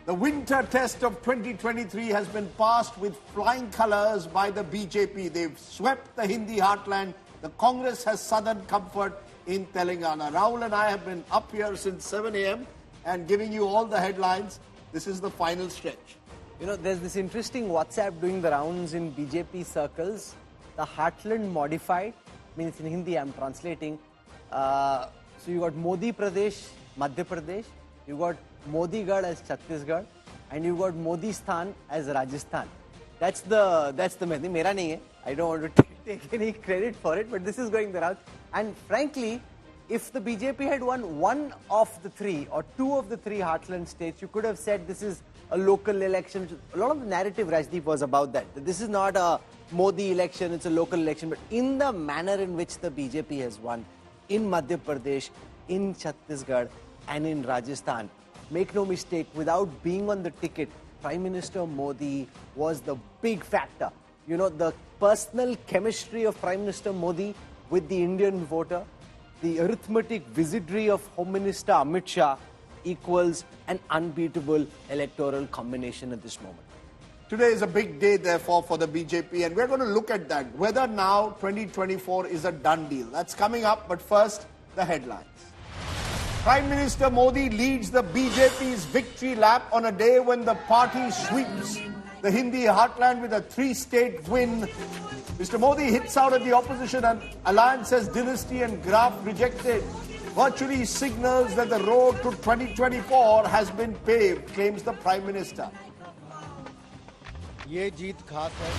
The winter test of 2023 has been passed with flying colours by the BJP. They've swept the Hindi heartland. The Congress has southern comfort in Telangana. Rahul and I have been up here since 7 a.m. and giving you all the headlines. This is the final stretch. You know, there's this interesting WhatsApp doing the rounds in BJP circles. The heartland modified, means in Hindi I'm translating. So you got Modi Pradesh, Madhya Pradesh. You got Modigarh as Chhattisgarh, and you got Modistan as Rajasthan. That's the method. Mera nahi hai. I don't want to take any credit for it, but this is going the route. And frankly, if the BJP had won one of the three or two of the three heartland states, you could have said this is a local election. A lot of the narrative, Rajdeep, was about that. This is not a Modi election, it's a local election. But in the manner in which the BJP has won, in Madhya Pradesh, in Chhattisgarh, and in Rajasthan, make no mistake, without being on the ticket, Prime Minister Modi was the big factor. You know, the personal chemistry of Prime Minister Modi with the Indian voter, the arithmetic wizardry of Home Minister Amit Shah equals an unbeatable electoral combination at this moment. Today is a big day, therefore, for the BJP, and we're going to look at that. Whether now 2024 is a done deal. That's coming up, but first, the headlines. Prime Minister Modi leads the BJP's victory lap on a day when the party sweeps the Hindi heartland with a three-state win. Mr. Modi hits out at the opposition and alliance as dynasty and graph rejected. Virtually signals that the road to 2024 has been paved, claims the Prime Minister. ये जीत खास है.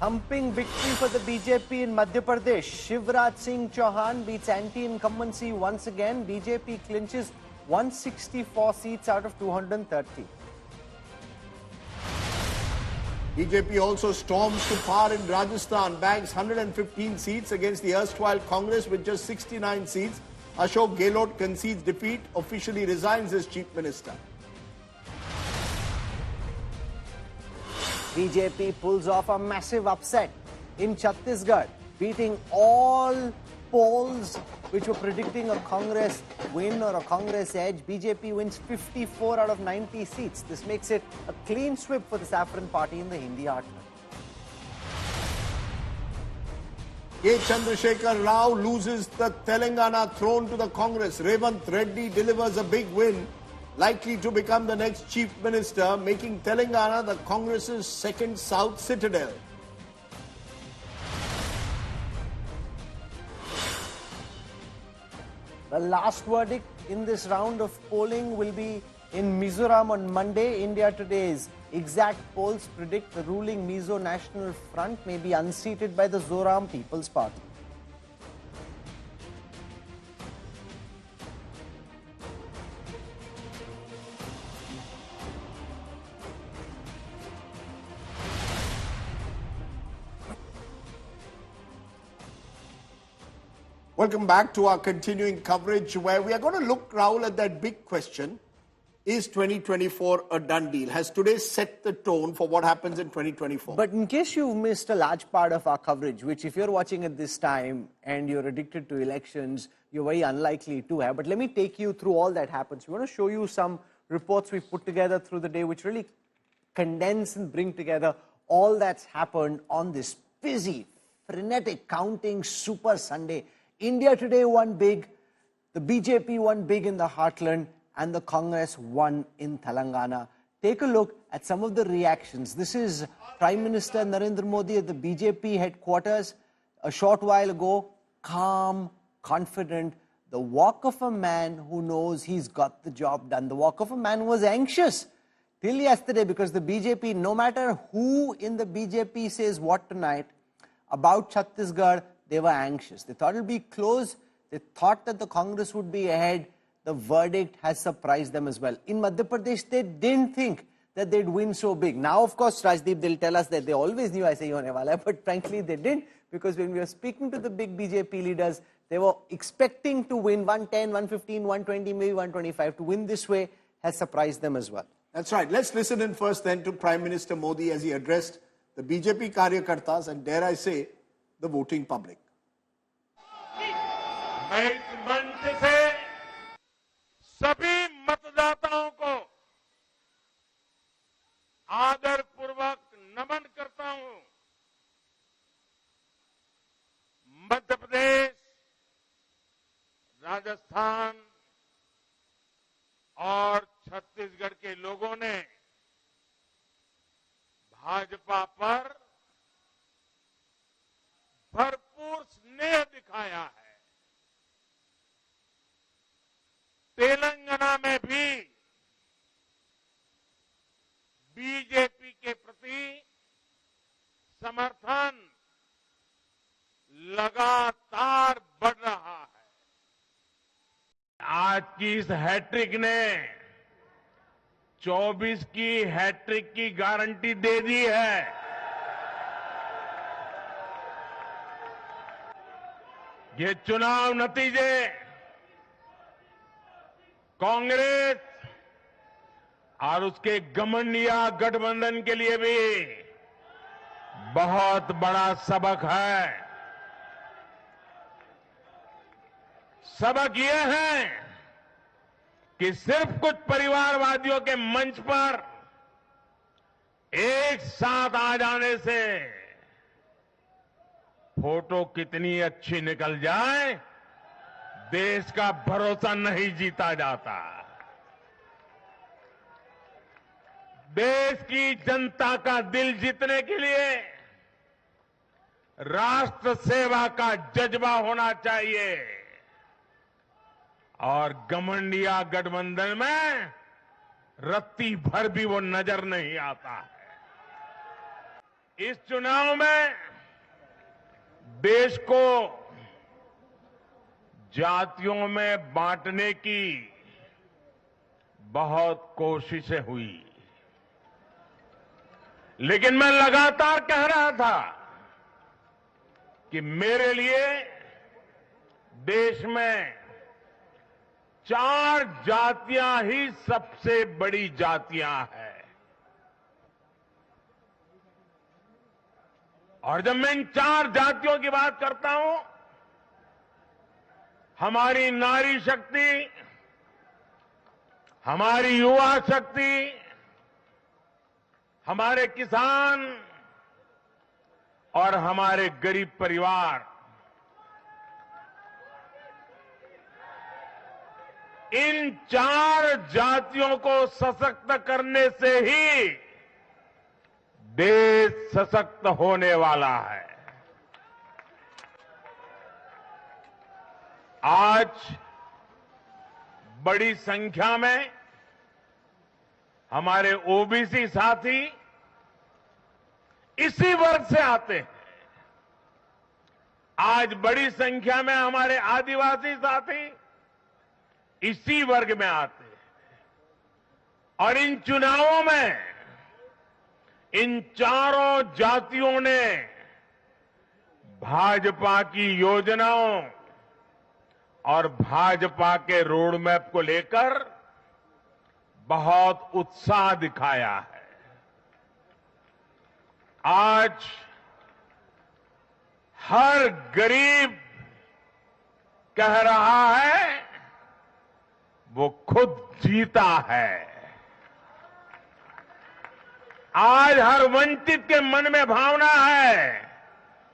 Thumping victory for the BJP in Madhya Pradesh. Shivraj Singh Chauhan beats anti-incumbency once again. BJP clinches 164 seats out of 230. BJP also storms to power in Rajasthan, bags 115 seats against the erstwhile Congress with just 69 seats. Ashok Gehlot concedes defeat, officially resigns as Chief Minister. BJP pulls off a massive upset in Chhattisgarh, beating all polls which were predicting a Congress win or a Congress edge. BJP wins 54 out of 90 seats. This makes it a clean sweep for the Saffron Party in the Hindi heartland. K. Chandrasekhar Rao loses the Telangana throne to the Congress. Revanth Reddy delivers a big win, likely to become the next Chief Minister, making Telangana the Congress's second South citadel. The last verdict in this round of polling will be in Mizoram on Monday. India Today's exact polls predict the ruling Mizo National Front may be unseated by the Zoram People's Party. Welcome back to our continuing coverage, where we are going to look, Rahul, at that big question. Is 2024 a done deal? Has today set the tone for what happens in 2024? But in case you've missed a large part of our coverage, which if you're watching at this time and you're addicted to elections, you're very unlikely to have. But let me take you through all that happens. We want to show you some reports we put together through the day, which really condense and bring together all that's happened on this busy, frenetic, counting Super Sunday. India Today won big, the BJP won big in the heartland, and the Congress won in Telangana. Take a look at some of the reactions. This is Prime Minister Narendra Modi at the BJP headquarters a short while ago, calm, confident, the walk of a man who knows he's got the job done. The walk of a man who was anxious till yesterday, because the BJP, no matter who in the BJP says what tonight about Chhattisgarh, they were anxious. They thought it would be close. They thought that the Congress would be ahead. The verdict has surprised them as well. In Madhya Pradesh, they didn't think that they'd win so big. Now, of course, Rajdeep, they'll tell us that they always knew aise hi hone wala hai, but frankly, they didn't, because when we were speaking to the big BJP leaders, they were expecting to win 110, 115, 120, maybe 125. To win this way has surprised them as well. That's right. Let's listen in first then to Prime Minister Modi as he addressed the BJP Karyakartas and, dare I say, the voting public. मैं इस मंच से सभी मतदाताओं को आदर पूर्वक नमन करता हूं। मध्य प्रदेश, राजस्थान और छत्तीसगढ़ के लोगों ने भाजपा पर भरपूर स्नेह दिखाया है। तेलंगाना में भी बीजेपी के प्रति समर्थन लगातार बढ़ रहा है। आज की इस हैट्रिक ने 24 की हैट्रिक की गारंटी दे दी है। ये चुनाव नतीजे कांग्रेस और उसके घमंडिया गठबंधन के लिए भी बहुत बड़ा सबक है। सबक यह है कि सिर्फ कुछ परिवारवादियों के मंच पर एक साथ आ जाने से फोटो कितनी अच्छी निकल जाए, देश का भरोसा नहीं जीता जाता। देश की जनता का दिल जीतने के लिए राष्ट्र सेवा का जज्बा होना चाहिए और घमंडिया गठबंधन में रत्ती भर भी वो नजर नहीं आता है। इस चुनाव में देश को जातियों में बांटने की बहुत कोशिशें हुई, लेकिन मैं लगातार कह रहा था कि मेरे लिए देश में 4 जातियां ही सबसे बड़ी जातियां हैं। और जब मैं इन 4 जातियों की बात करता हूं, हमारी नारी शक्ति, हमारी युवा शक्ति, हमारे किसान और हमारे गरीब परिवार, इन 4 जातियों को सशक्त करने से ही देश सशक्त होने वाला है। आज बड़ी संख्या में हमारे ओबीसी साथी इसी वर्ग से आते हैं। आज बड़ी संख्या में हमारे आदिवासी साथी इसी वर्ग में आते हैं। और इन चुनावों में इन 4 जातियों ने भाजपा की योजनाओं और भाजपा के रोड मैप को लेकर बहुत उत्साह दिखाया है। आज हर गरीब कह रहा है वो खुद जीता है। आज हर वंचित के मन में भावना है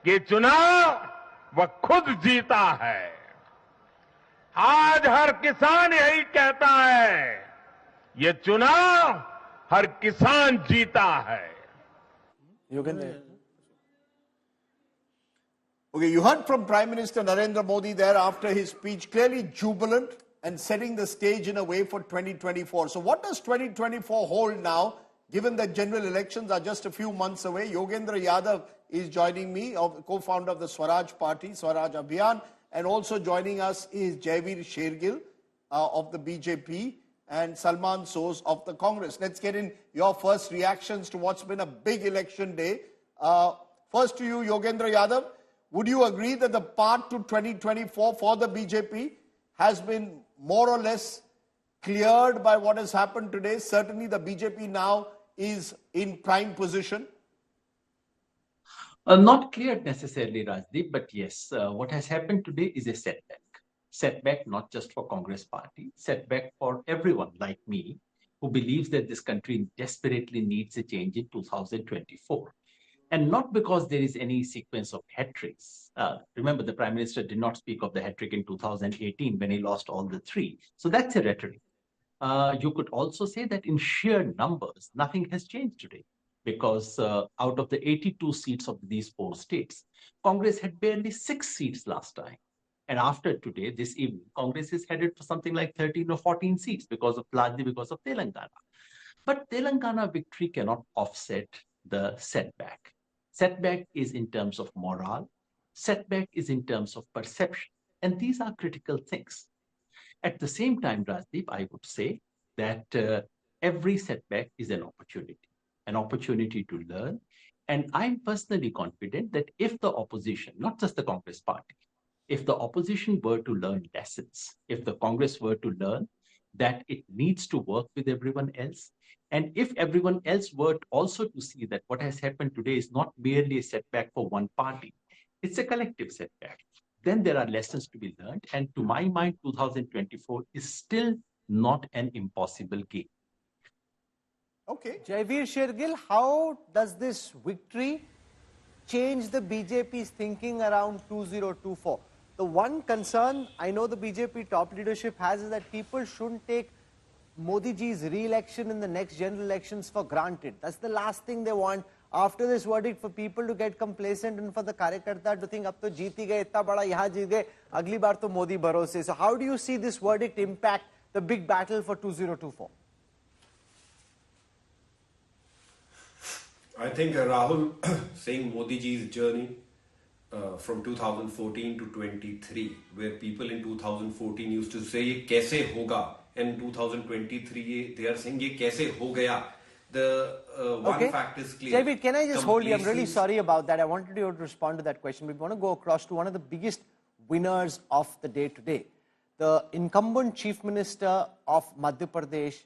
कि चुनाव वह खुद जीता है। आज हर किसान यही कहता है, ये चुनाव हर किसान जीता है। Okay, you heard from Prime Minister Narendra Modi there after his speech, clearly jubilant and setting the stage in a way for 2024. So what does 2024 hold now, given that general elections are just a few months away? Yogendra Yadav is joining me, co-founder of the Swaraj Party, Swaraj Abhiyan, and also joining us is Jaivir Shergill of the BJP and Salman Soz of the Congress. Let's get in your first reactions to what's been a big election day. First to you, Yogendra Yadav. Would you agree that the path to 2024 for the BJP has been more or less cleared by what has happened today? Certainly the BJP now is in prime position. Not cleared necessarily, Rajdeep, but yes, what has happened today is a setback. Setback not just for Congress party, setback for everyone like me who believes that this country desperately needs a change in 2024. And not because there is any sequence of hat tricks. Remember, the Prime Minister did not speak of the hat trick in 2018 when he lost all the three. So that's a rhetoric. You could also say that in sheer numbers, nothing has changed today, because out of the 82 seats of these 4 states, Congress had barely 6 seats last time. And after today, this evening, Congress is headed for something like 13 or 14 seats largely because of Telangana. But Telangana victory cannot offset the setback. Setback is in terms of morale. Setback is in terms of perception. And these are critical things. At the same time, Rajdeep, I would say that every setback is an opportunity to learn. And I'm personally confident that if the opposition, not just the Congress party, if the opposition were to learn lessons, if the Congress were to learn that it needs to work with everyone else, and if everyone else were also to see that what has happened today is not merely a setback for one party, it's a collective setback, then there are lessons to be learned. And to my mind, 2024 is still not an impossible game. Okay. Jaivir Shergill, how does this victory change the BJP's thinking around 2024? The one concern I know the BJP top leadership has is that people shouldn't take Modi ji's re-election in the next general elections for granted. That's the last thing they want after this verdict, for people to get complacent and for the Karyakarta to think, ab to jeet hi gaye, itna bada yahan jeet gaye, agli baar to Modi bharose. So how do you see this verdict impact the big battle for 2024? I think Rahul saying Modi ji's journey from 2014 to 23, where people in 2014 used to say ye kaise hoga, and 2023 they are saying ye kaise ho gaya. The one fact is clear. Jaivir, can I just hold you? I'm really sorry about that. I wanted you to respond to that question. We want to go across to one of the biggest winners of the day today. The incumbent Chief Minister of Madhya Pradesh,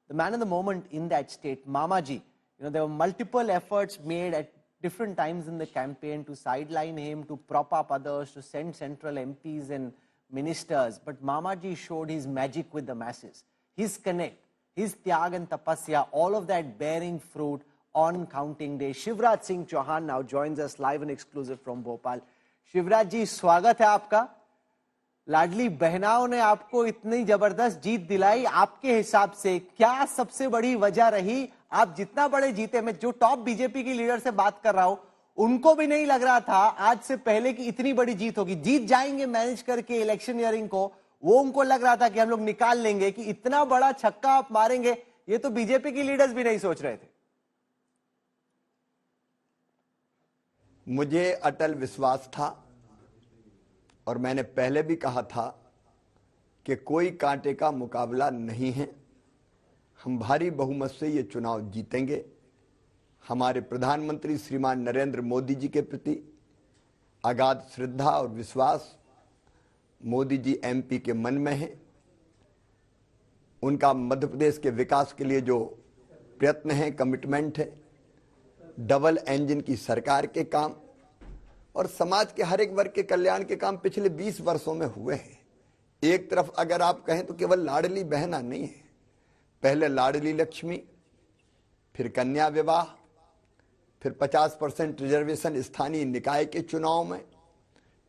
the man of the moment in that state, Mamaji. You know, there were multiple efforts made at different times in the campaign to sideline him, to prop up others, to send central MPs and ministers. But Mamaji showed his magic with the masses. His connect, his tyag and tapasya, all of that bearing fruit on counting day. Shivraj Singh Chauhan now joins us live and exclusive from Bhopal. Shivraj ji, स्वागत है आपका. लाडली बहनाओं ने आपको इतनी जबरदस्त जीत दिलाई, आपके हिसाब से क्या सबसे बड़ी वजह रही? आप जितना बड़े जीते, मैं जो टॉप बीजेपी की लीडर से बात कर रहा हूं, उनको भी नहीं लग रहा था आज से पहले कि इतनी बड़ी जीत होगी. जीत जाएंगे मैनेज करके इलेक्शन ईयरिंग को, वो उनको लग रहा था कि हम लोग निकाल लेंगे. कि इतना बड़ा छक्का आप मारेंगे, ये तो बीजेपी की लीडर्स भी नहीं सोच रहे थे. मुझे अटल विश्वास था और मैंने पहले भी कहा था कि कोई कांटे का मुकाबला नहीं है. हम भारी बहुमत से ये चुनाव जीतेंगे. हमारे प्रधानमंत्री श्रीमान नरेंद्र मोदी जी के प्रति अगाध श्रद्धा और विश्वास मोदी जी एमपी के मन में है. उनका मध्य प्रदेश के विकास के लिए जो प्रयत्न है, कमिटमेंट है, डबल इंजन की सरकार के काम और समाज के हर एक वर्ग के कल्याण के काम पिछले 20 वर्षों में हुए हैं. एक तरफ अगर आप कहें तो केवल लाडली बहना नहीं है, पहले लाडली लक्ष्मी, फिर कन्या विवाह, फिर 50% रिजर्वेशन स्थानीय निकाय के चुनाव में,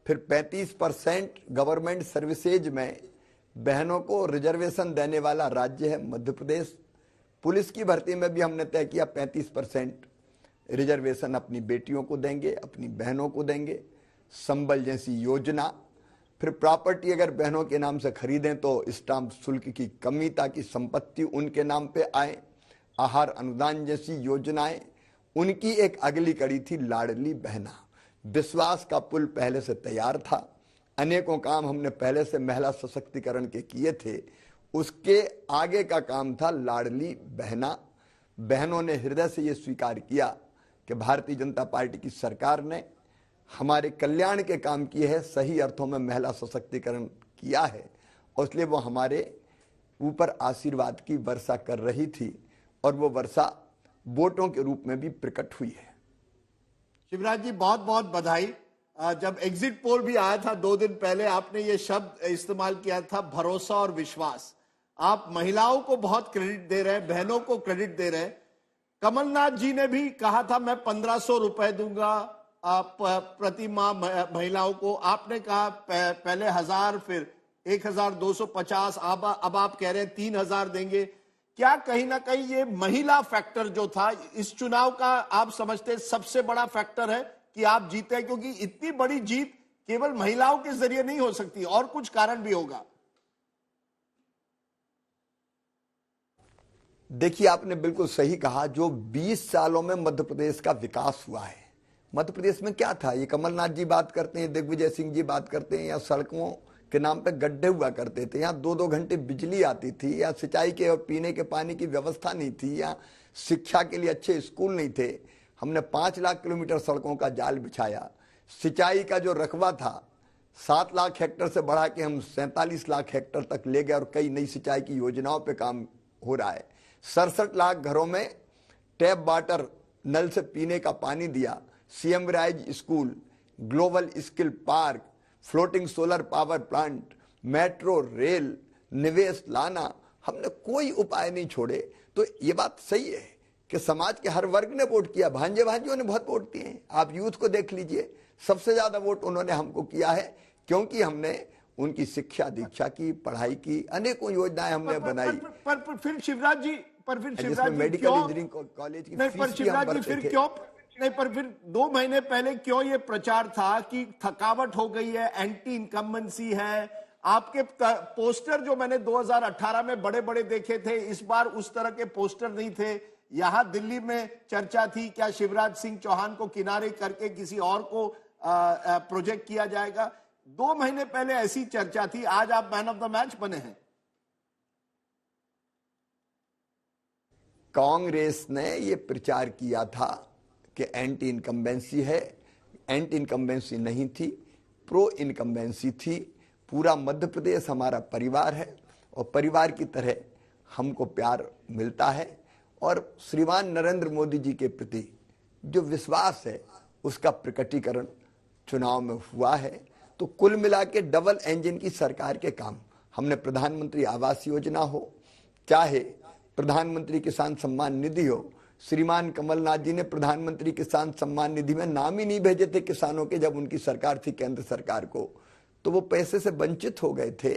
फिर 35% गवर्नमेंट सर्विसेज में बहनों को रिजर्वेशन देने वाला राज्य है मध्य प्रदेश. पुलिस की भर्ती में भी हमने तय किया 35% रिजर्वेशन अपनी बेटियों को देंगे, अपनी बहनों को देंगे. संबल जैसी योजना, फिर प्रॉपर्टी अगर बहनों के नाम से खरीदें तो स्टाम्प शुल्क की कमी ताकि संपत्ति उनके नाम पे आए. आहार अनुदान जैसी योजनाएं, उनकी एक अगली कड़ी थी लाडली बहना. विश्वास का पुल पहले से तैयार था. अनेकों काम हमने पहले से महिला सशक्तिकरण के किए थे. उसके आगे का काम था लाडली बहना. बहनों ने हृदय से ये स्वीकार किया कि भारतीय जनता पार्टी की सरकार ने हमारे कल्याण के काम किए हैं, सही अर्थों में महिला सशक्तिकरण किया है, और इसलिए वो हमारे ऊपर आशीर्वाद की वर्षा कर रही थी और वो वर्षा वोटों के रूप में भी प्रकट हुई है. शिवराज जी, बहुत बहुत बधाई. जब एग्जिट पोल भी आया था 2 दिन पहले, आपने ये शब्द इस्तेमाल किया था, भरोसा और विश्वास. आप महिलाओं को बहुत क्रेडिट दे रहे हैं, बहनों को क्रेडिट दे रहे हैं। कमलनाथ जी ने भी कहा था मैं 1500 रुपए दूंगा प्रति माह महिलाओं को। आपने कहा पहले 1000, फिर 1250, अब आप कह रहे हैं 3000 देंगे। क्या कहीं ना कहीं ये महिला फैक्टर जो था इस चुनाव का आप समझते हैं सबसे बड़ा फैक्टर है कि आप जीते? क्योंकि इतनी बड़ी जीत केवल महिलाओं के जरिए नहीं हो सकती, और कुछ कारण भी होगा। देखिए, आपने बिल्कुल सही कहा। जो 20 सालों में मध्य प्रदेश का विकास हुआ है, मध्य प्रदेश में क्या था? ये कमलनाथ जी बात करते हैं, दिग्विजय सिंह जी बात करते हैं, या सड़कों के नाम पे गड्ढे हुआ करते थे, यहाँ 2-2 घंटे बिजली आती थी, या सिंचाई के और पीने के पानी की व्यवस्था नहीं थी, या शिक्षा के लिए अच्छे स्कूल नहीं थे। हमने 5 लाख किलोमीटर सड़कों का जाल बिछाया। सिंचाई का जो रकबा था 7 लाख हेक्टेयर से बढ़ा के हम 47 लाख हेक्टेयर तक ले गए, और कई नई सिंचाई की योजनाओं पे काम हो रहा है। 67 लाख घरों में टैप वाटर, नल से पीने का पानी दिया। Shivraj school, global skill park, floating solar power plant, metro rail, निवेश लाना, हमने कोई उपाय नहीं छोड़े। तो ये बात सही है कि समाज के हर वर्ग ने वोट किया। भांजे भांजियों ने बहुत वोट दिए हैं। आप यूथ को देख लीजिए, सबसे ज्यादा वोट उन्होंने हमको किया है, क्योंकि हमने उनकी शिक्षा दीक्षा की, पढ़ाई की, अनेकों योजनाएं हमने बनाई। पर फिर Shivraj ji, medical engineering college की फीस भी हम भरते थे। नहीं, पर फिर 2 महीने पहले क्यों ये प्रचार था कि थकावट हो गई है, एंटी इनकम्बेंसी है? आपके पोस्टर जो मैंने 2018 में बड़े बड़े देखे थे, इस बार उस तरह के पोस्टर नहीं थे। यहां दिल्ली में चर्चा थी क्या शिवराज सिंह चौहान को किनारे करके किसी और को प्रोजेक्ट किया जाएगा? 2 महीने पहले ऐसी चर्चा थी, आज आप मैन ऑफ द मैच बने हैं। कांग्रेस ने ये प्रचार किया था कि एंटी इनकम्बेंसी है। एंटी इनकम्बेंसी नहीं थी, प्रो इनकम्बेंसी थी। पूरा मध्य प्रदेश हमारा परिवार है, और परिवार की तरह हमको प्यार मिलता है। और श्रीमान नरेंद्र मोदी जी के प्रति जो विश्वास है, उसका प्रकटीकरण चुनाव में हुआ है। तो कुल मिला के डबल इंजन की सरकार के काम, हमने प्रधानमंत्री आवास योजना हो, चाहे प्रधानमंत्री किसान सम्मान निधि हो। श्रीमान कमलनाथ जी ने प्रधानमंत्री किसान सम्मान निधि में नाम ही नहीं भेजे थे किसानों के, जब उनकी सरकार थी केंद्र सरकार को, तो वो पैसे से वंचित हो गए थे।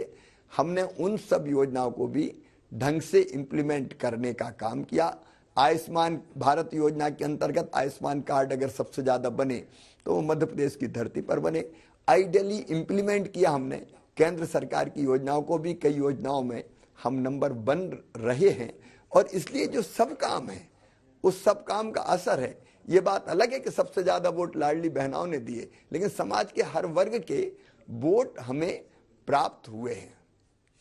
हमने उन सब योजनाओं को भी ढंग से इंप्लीमेंट करने का काम किया। आयुष्मान भारत योजना के अंतर्गत आयुष्मान कार्ड अगर सबसे ज्यादा बने तो वो मध्य प्रदेश की धरती पर बने। आइडियली इंप्लीमेंट किया हमने केंद्र सरकार की योजनाओं को भी। कई योजनाओं में हम नंबर 1 रहे हैं, और इसलिए जो सब काम है उस सब काम का असर है। ये बात अलग है कि सबसे ज्यादा वोट लाडली बहनाओं ने दिए, लेकिन समाज के हर वर्ग के वोट हमें प्राप्त हुए हैं।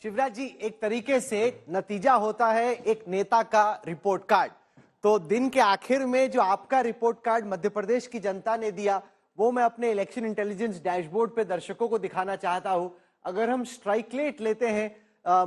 शिवराज जी, एक तरीके से नतीजा होता है एक नेता का रिपोर्ट कार्ड। तो दिन के आखिर में जो आपका रिपोर्ट कार्ड मध्य प्रदेश की जनता ने दिया, वो मैं अपने इलेक्शन इंटेलिजेंस डैशबोर्ड पे दर्शकों को दिखाना चाहता हूं। अगर हम स्ट्राइक रेट लेते हैं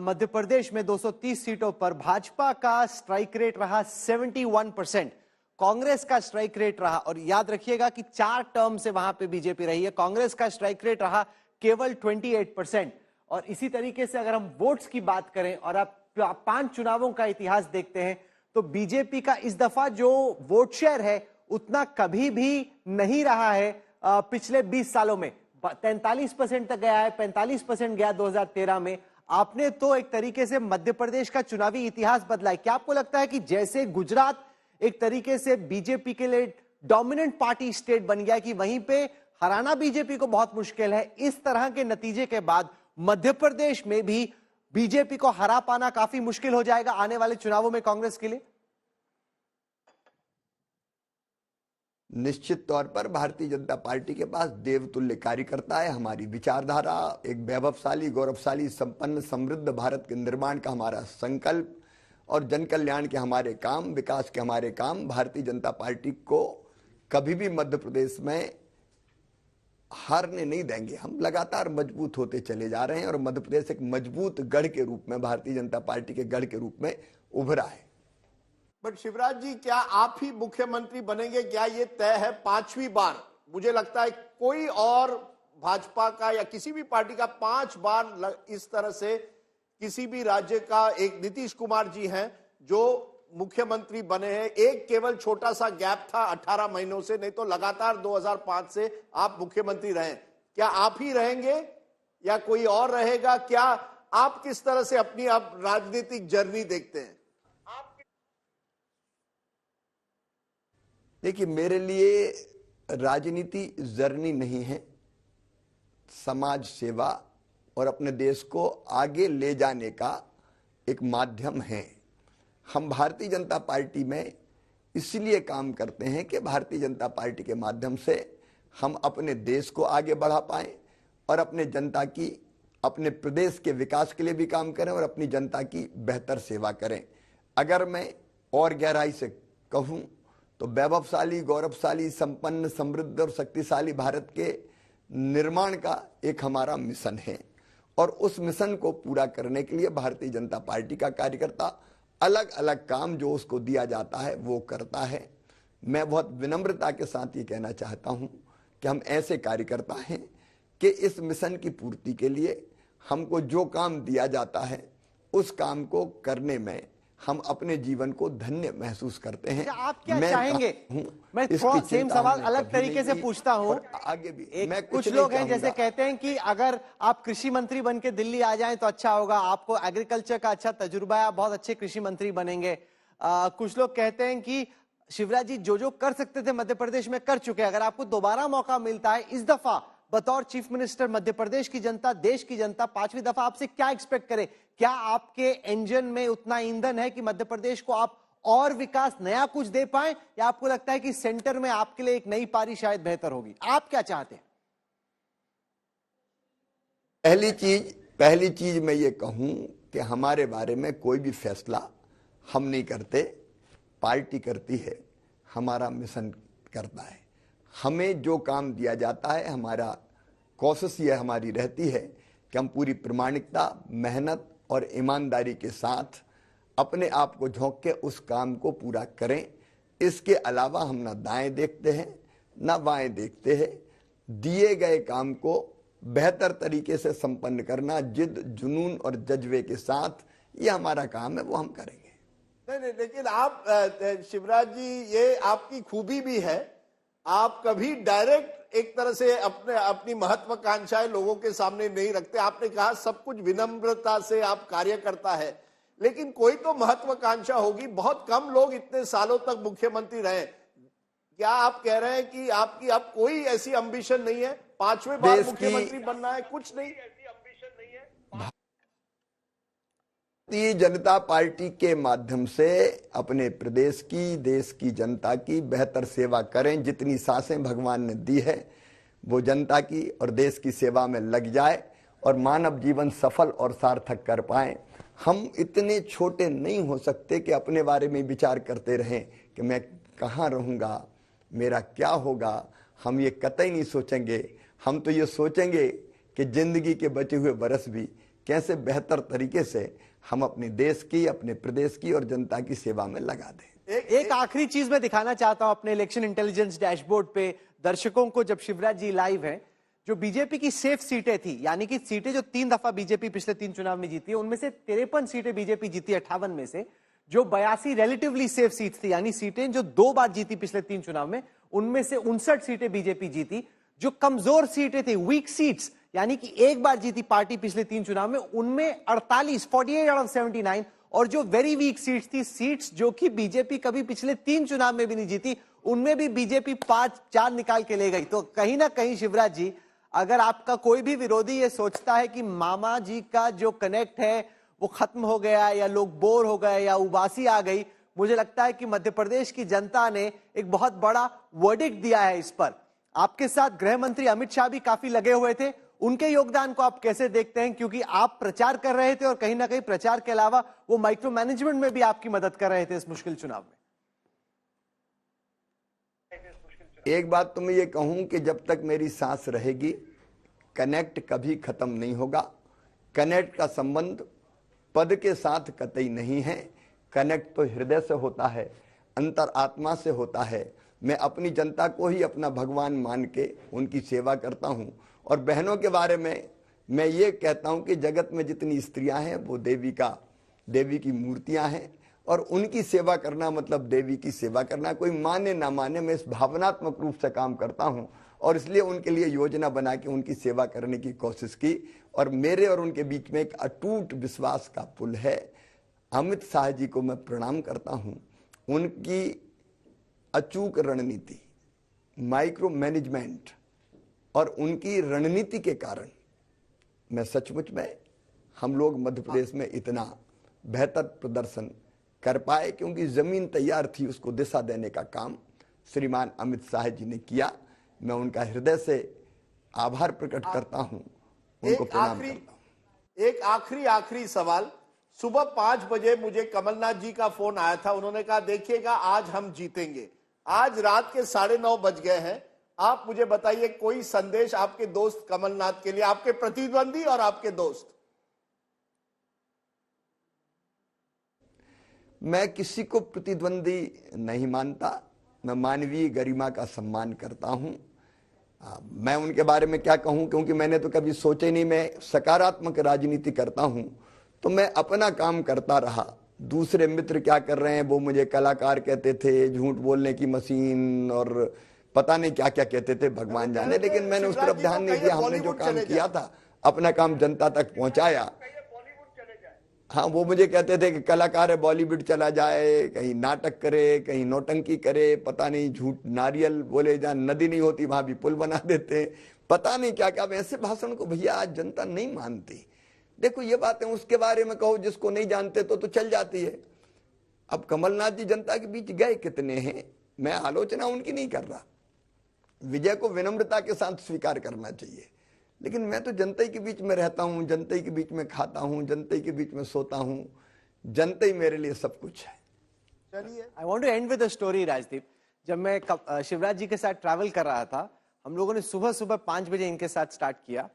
मध्य प्रदेश में 230 सीटों पर भाजपा का स्ट्राइक रेट रहा 71%, कांग्रेस का स्ट्राइक रेट रहा, और याद रखिएगा कि 4 टर्म से वहां पे बीजेपी रही है, कांग्रेस का स्ट्राइक रेट रहा केवल 28%। और इसी तरीके से अगर हम वोट्स की बात करें और आप 5 चुनावों का इतिहास देखते हैं, तो बीजेपी का इस दफा जो वोट शेयर है उतना कभी भी नहीं रहा है पिछले 20 सालों में। 43% तक गया है, 45% गया 2013 में। आपने तो एक तरीके से मध्य प्रदेश का चुनावी इतिहास बदला है। क्या आपको लगता है कि जैसे गुजरात एक तरीके से बीजेपी के लिए डोमिनेंट पार्टी स्टेट बन गया कि वहीं पे हराना बीजेपी को बहुत मुश्किल है, इस तरह के नतीजे के बाद मध्य प्रदेश में भी बीजेपी को हरा पाना काफी मुश्किल हो जाएगा आने वाले चुनावों में कांग्रेस के लिए? निश्चित तौर पर भारतीय जनता पार्टी के पास देवतुल्य कार्यकर्ता है। हमारी विचारधारा, एक वैभवशाली, गौरवशाली, संपन्न, समृद्ध भारत के निर्माण का हमारा संकल्प, और जन कल्याण के हमारे काम, विकास के हमारे काम भारतीय जनता पार्टी को कभी भी मध्य प्रदेश में हारने नहीं देंगे। हम लगातार मजबूत होते चले जा रहे हैं, और मध्य प्रदेश एक मजबूत गढ़ के रूप में, भारतीय जनता पार्टी के गढ़ के रूप में उभरा है। बट शिवराज जी, क्या आप ही मुख्यमंत्री बनेंगे? क्या ये तय है 5वीं बार? मुझे लगता है कोई और भाजपा का या किसी भी पार्टी का 5 बार इस तरह से किसी भी राज्य का, एक नीतीश कुमार जी हैं जो मुख्यमंत्री बने हैं, एक केवल छोटा सा गैप था 18 महीनों से, नहीं तो लगातार 2005 से आप मुख्यमंत्री रहे। क्या आप ही रहेंगे या कोई और रहेगा? क्या आप किस तरह से अपनी अब राजनीतिक जर्नी देखते हैं? देखिए, मेरे लिए राजनीति जर्नी नहीं है, समाज सेवा और अपने देश को आगे ले जाने का एक माध्यम है। हम भारतीय जनता पार्टी में इसलिए काम करते हैं कि भारतीय जनता पार्टी के माध्यम से हम अपने देश को आगे बढ़ा पाएं और अपने जनता की, अपने प्रदेश के विकास के लिए भी काम करें और अपनी जनता की बेहतर सेवा करें। अगर मैं और गहराई से कहूं तो वैभवशाली, गौरवशाली, संपन्न, समृद्ध और शक्तिशाली भारत के निर्माण का एक हमारा मिशन है और उस मिशन को पूरा करने के लिए भारतीय जनता पार्टी का कार्यकर्ता अलग अलग काम जो उसको दिया जाता है वो करता है। मैं बहुत विनम्रता के साथ ये कहना चाहता हूं कि हम ऐसे कार्यकर्ता हैं कि इस मिशन की पूर्ति के लिए हमको जो काम दिया जाता है उस काम को करने में हम अपने जीवन को धन्य महसूस करते हैं। आप क्या चाहेंगे? मैं सेम सवाल अलग तरीके से पूछता हूं। आगे भी मैं कुछ लोग हैं जैसे कहते हैं कि अगर आप कृषि मंत्री बन के दिल्ली आ जाएं तो अच्छा होगा, आपको एग्रीकल्चर का अच्छा तजुर्बा है, आप बहुत अच्छे कृषि मंत्री बनेंगे। कुछ लोग कहते हैं कि शिवराज जी जो कर सकते थे मध्य प्रदेश में कर चुके हैं, अगर आपको दोबारा मौका मिलता है इस दफा बतौर चीफ मिनिस्टर, मध्य प्रदेश की जनता, देश की जनता 5वीं दफा आपसे क्या एक्सपेक्ट करे? क्या आपके इंजन में उतना ईंधन है कि मध्य प्रदेश को आप और विकास, नया कुछ दे पाए, या आपको लगता है कि सेंटर में आपके लिए एक नई पारी शायद बेहतर होगी? आप क्या चाहते हैं? पहली चीज मैं ये कहूं कि हमारे बारे में कोई भी फैसला हम नहीं करते, पार्टी करती है, हमारा मिशन करता है। हमें जो काम दिया जाता है, हमारा कोशिश ये हमारी रहती है कि हम पूरी प्रामाणिकता, मेहनत और ईमानदारी के साथ अपने आप को झोंक के उस काम को पूरा करें। इसके अलावा हम ना दाएं देखते हैं ना बाएं देखते हैं। दिए गए काम को बेहतर तरीके से संपन्न करना जिद, जुनून और जज्बे के साथ, ये हमारा काम है, वो हम करेंगे। नहीं, लेकिन आप शिवराज जी, ये आपकी खूबी भी है, आप कभी डायरेक्ट एक तरह से अपनी महत्वाकांक्षाएं लोगों के सामने नहीं रखते। आपने कहा सब कुछ विनम्रता से आप कार्य करता है, लेकिन कोई तो महत्वाकांक्षा होगी। बहुत कम लोग इतने सालों तक मुख्यमंत्री रहे। क्या आप कह रहे हैं कि आपकी अब कोई ऐसी एम्बिशन नहीं है, 5वें बार मुख्यमंत्री बनना है? कुछ नहीं, ऐसी एम्बिशन नहीं है। भारतीय जनता पार्टी के माध्यम से अपने प्रदेश की, देश की जनता की बेहतर सेवा करें। जितनी सांसें भगवान ने दी है वो जनता की और देश की सेवा में लग जाए और मानव जीवन सफल और सार्थक कर पाएं। हम इतने छोटे नहीं हो सकते कि अपने बारे में विचार करते रहें कि मैं कहाँ रहूँगा, मेरा क्या होगा। हम ये कतई नहीं सोचेंगे। हम तो ये सोचेंगे कि जिंदगी के बचे हुए बरस भी कैसे बेहतर तरीके से हम अपने देश की, अपने प्रदेश की और जनता की सेवा में लगा दें। एक आखिरी चीज मैं दिखाना चाहता हूं अपने इलेक्शन इंटेलिजेंस डैशबोर्ड पे दर्शकों को, जब शिवराज जी लाइव हैं, जो बीजेपी की सेफ सीटें थी, यानी कि सीटें जो 3 दफा बीजेपी पिछले 3 चुनाव में जीती है, उनमें से 53 सीटें बीजेपी जीती 58 में से। जो 82 रिलेटिवली सेफ सीट थी, यानी सीटें जो 2 बार जीती पिछले 3 चुनाव में, उनमें से 59 सीटें बीजेपी जीती। जो कमजोर सीटें थी, वीक सीट्स, यानी कि एक बार जीती पार्टी पिछले 3 चुनाव में, उनमें 48 आउट ऑफ 79, और जो वेरी वीक सीट्स थी, सीट्स जो कि बीजेपी कभी पिछले 3 चुनाव में भी नहीं जीती, उनमें भी बीजेपी 5-4 निकाल के ले गई। तो कहीं ना कहीं शिवराज जी, अगर आपका कोई भी विरोधी ये सोचता है कि मामा जी का जो कनेक्ट है वो खत्म हो गया या लोग बोर हो गए या उबासी आ गई, मुझे लगता है कि मध्य प्रदेश की जनता ने एक बहुत बड़ा वर्डिक्ट दिया है इस पर। आपके साथ गृह मंत्री अमित शाह भी काफी लगे हुए थे, उनके योगदान को आप कैसे देखते हैं? क्योंकि आप प्रचार कर रहे थे और कहीं ना कहीं प्रचार के अलावा वो माइक्रो मैनेजमेंट में भी आपकी मदद कर रहे थे इस मुश्किल चुनाव में। एक बात तो मैं ये कहूं कि जब तक मेरी सांस रहेगी, कनेक्ट कभी खत्म नहीं होगा। कनेक्ट का संबंध पद के साथ कतई नहीं है। कनेक्ट तो हृदय से होता है, अंतरात्मा से होता है। मैं अपनी जनता को ही अपना भगवान मान के उनकी सेवा करता हूं। और बहनों के बारे में मैं ये कहता हूं कि जगत में जितनी स्त्रियां हैं वो देवी की मूर्तियां हैं, और उनकी सेवा करना मतलब देवी की सेवा करना। कोई माने ना माने, मैं इस भावनात्मक रूप से काम करता हूं, और इसलिए उनके लिए योजना बना के उनकी सेवा करने की कोशिश की। और मेरे और उनके बीच में एक अटूट विश्वास का पुल है। अमित शाह जी को मैं प्रणाम करता हूं। उनकी अचूक रणनीति, माइक्रो मैनेजमेंट और उनकी रणनीति के कारण मैं सचमुच में हम लोग मध्य प्रदेश में इतना बेहतर प्रदर्शन कर पाए, क्योंकि जमीन तैयार थी, उसको दिशा देने का काम श्रीमान अमित शाह जी ने किया। मैं उनका हृदय से आभार प्रकट करता हूं, उनको प्रणाम करता हूं। एक आखिरी सवाल। सुबह 5 बजे मुझे कमलनाथ जी का फोन आया था, उन्होंने कहा देखिएगा आज हम जीतेंगे। आज रात के 9:30 बज गए हैं। आप मुझे बताइए कोई संदेश आपके दोस्त कमलनाथ के लिए, आपके प्रतिद्वंदी और आपके दोस्त। मैं किसी को प्रतिद्वंदी नहीं मानता, मैं मानवीय गरिमा का सम्मान करता हूं। मैं उनके बारे में क्या कहूं, क्योंकि मैंने तो कभी सोचे नहीं। मैं सकारात्मक राजनीति करता हूं, तो मैं अपना काम करता रहा। दूसरे मित्र क्या कर रहे हैं, वो मुझे कलाकार कहते थे, झूठ बोलने की मशीन और पता नहीं क्या क्या कहते थे, भगवान जाने। लेकिन मैंने उस तरफ ध्यान नहीं दिया। हमने जो काम किया था, अपना काम जनता तक पहुंचाया। हाँ, वो मुझे कहते थे कि कलाकार है, बॉलीवुड चला जाए, कहीं नाटक करे, कहीं नौटंकी करे, पता नहीं झूठ, नारियल बोले, जहाँ नदी नहीं होती वहां भी पुल बना देते, पता नहीं क्या क्या। ऐसे भाषण को भैया आज जनता नहीं मानती। देखो ये बातें उसके बारे में कहो जिसको नहीं जानते तो चल जाती है। अब कमलनाथ जी जनता के बीच गए कितने हैं, मैं आलोचना उनकी नहीं कर रहा। विजय को विनम्रता के साथ स्वीकार करना चाहिए, लेकिन मैं तो जनता के बीच में रहता हूं, जनता के बीच में खाता हूं, जनता के बीच में सोता हूं। जनता ही मेरे लिए सब कुछ है। चलिए, I want to end with a story Rajdeep. जब मैं शिवराज जी के साथ ट्रैवल कर रहा था, हम लोगों ने सुबह 5 बजे इनके साथ स्टार्ट किया।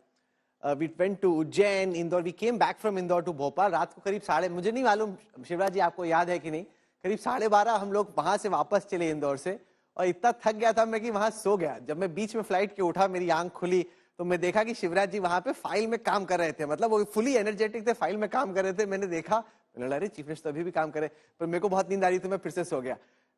We went to Ujjain, Indore. We came back from Indore to Bhopal. रात को करीब मुझे नहीं मालूम शिवराज जी आपको याद है कि नहीं, करीब 12:30 हम लोग वहां से वापस चले इंदौर से, और इतना थक गया था मैं कि वहां सो गया। जब मैं बीच में फ्लाइट के उठा, मेरी आंख खुली तो मैं देखा कि शिवराज जी वहां पे फाइल में काम कर रहे थे। मतलब वो फुली एनर्जेटिक थे, फाइल में काम कर रहे थे। मैंने देखा, मैंने अरे चीफ मिनिस्टर अभी भी काम करे, पर मेरे को बहुत नींद आ रही थी, मैं फिर से सो गया।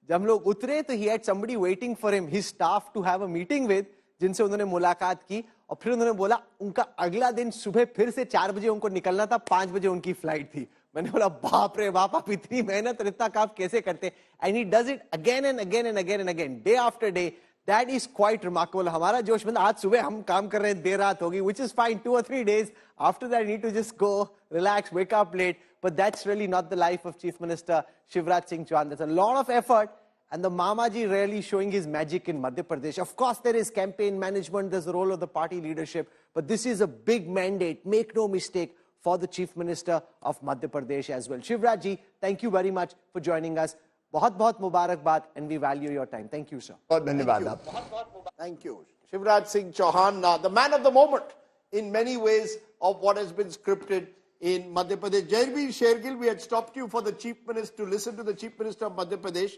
जब हम लोग उतरे तो he had somebody waiting for him, his staff to have a meeting with, जिनसे उन्होंने मुलाकात की। और फिर उन्होंने बोला उनका अगला दिन सुबह फिर से 4 बजे उनको निकलना था, 5 बजे उनकी फ्लाइट थी। मैंने बोला बाप रे बाप, आप इतनी मेहनत और इतना काम कैसे करते? And he does it again and again and again and again, day after day. That is quite remarkable. हमारा जोश, मतलब आज सुबह हम काम कर रहे हैं, देर रात होगी, which is fine, 2 or 3 days. After that, you need to just go, relax, wake up late. But that's really not the life of Chief Minister Shivraj Singh Chauhan. There's a lot of effort, and the Mamaji really showing his magic in Madhya Pradesh. Of course, there is campaign management, there's the role of the party leadership, but this is a big mandate, make no mistake, for the Chief Minister of Madhya Pradesh as well. Shivraj ji, thank you very much for joining us. बहुत मुबारकबाद, and we value your time. Thank you, sir. बहुत धन्यवाद आप। Thank you. Shivraj Singh Chauhan, the man of the moment in many ways of what has been scripted in Madhya Pradesh. Jairveer Shergill, we had stopped you for the Chief Minister to listen to the Chief Minister of Madhya Pradesh.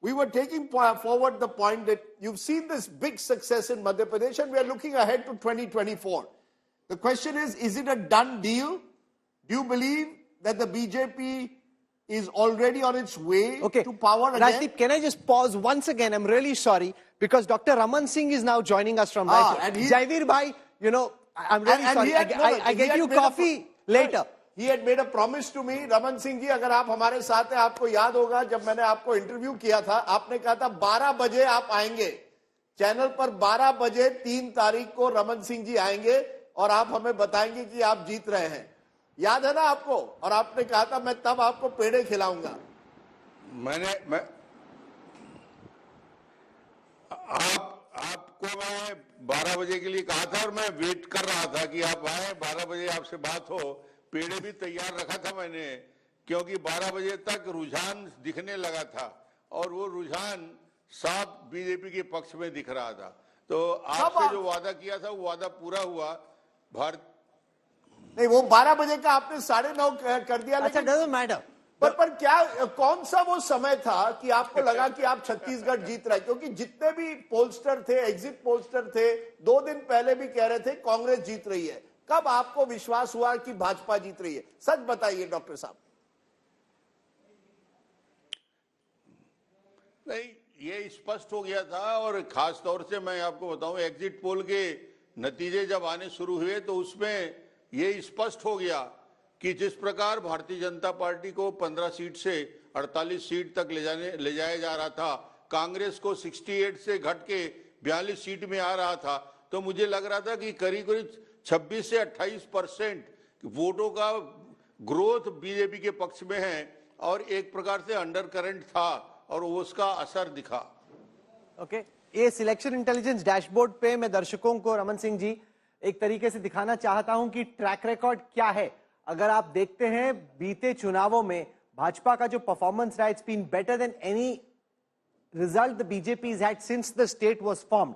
We were taking forward the point that you've seen this big success in Madhya Pradesh and we are looking ahead to 2024. The question is it a done deal? Do you believe that the BJP is already on its way to power again? Rajdeep, can I just pause once again? I'm really sorry because Dr. Raman Singh is now joining us from Raipur. Jaivir bhai, you know, I'm really sorry. I get you coffee later. He had made a promise to me. Raman Singh ji, अगर आप हमारे साथ हैं, आपको याद होगा जब मैंने आपको इंटरव्यू किया था, आपने कहा था 12 बजे आप आएंगे चैनल पर। 12 बजे 3 तारीख को रमन सिंह जी आएंगे और आप हमें बताएंगे कि आप जीत रहे हैं। याद है ना आपको? और आपने कहा था मैं तब आपको पेड़े खिलाऊंगा। आपको मैं 12 बजे के लिए कहा था और मैं वेट कर रहा था कि आप आए, 12 बजे आपसे बात हो। पेड़े भी तैयार रखा था मैंने, क्योंकि 12 बजे तक रुझान दिखने लगा था और वो रुझान साफ बीजेपी के पक्ष में दिख रहा था। तो आपसे जो वादा किया था वो वादा पूरा हुआ। भारत नहीं, वो 12 बजे का आपने 9:30 कर दिया। अच्छा, doesn't matter. पर क्या कौन सा वो समय था कि आपको लगा कि आप छत्तीसगढ़ जीत रहे? क्योंकि जितने भी पोलस्टर थे, एग्जिट पोलस्टर थे, 2 दिन पहले भी कह रहे थे कांग्रेस जीत रही है। कब आपको विश्वास हुआ कि भाजपा जीत रही है? सच बताइए डॉक्टर साहब। नहीं, ये स्पष्ट हो गया था। और खास तौर से मैं आपको बताऊं, एग्जिट पोल के नतीजे जब आने शुरू हुए तो उसमें ये स्पष्ट हो गया कि जिस प्रकार भारतीय जनता पार्टी को 15 सीट से 48 सीट तक ले जाया जा रहा था, कांग्रेस को 68 से घट के 42 सीट में आ रहा था, तो मुझे लग रहा था कि करीब करीब 26 से 28% वोटों का ग्रोथ बीजेपी के पक्ष में है और एक प्रकार से अंडर करंट था और उसका असर दिखा। ओके, ये सिलेक्शन इंटेलिजेंस डैशबोर्ड पे मैं दर्शकों को, रमन सिंह जी, एक तरीके से दिखाना चाहता हूं कि ट्रैक रिकॉर्ड क्या है। अगर आप देखते हैं बीते चुनावों में भाजपा का जो परफॉर्मेंस रहा, it's been better than any result the BJP has had since the state was formed.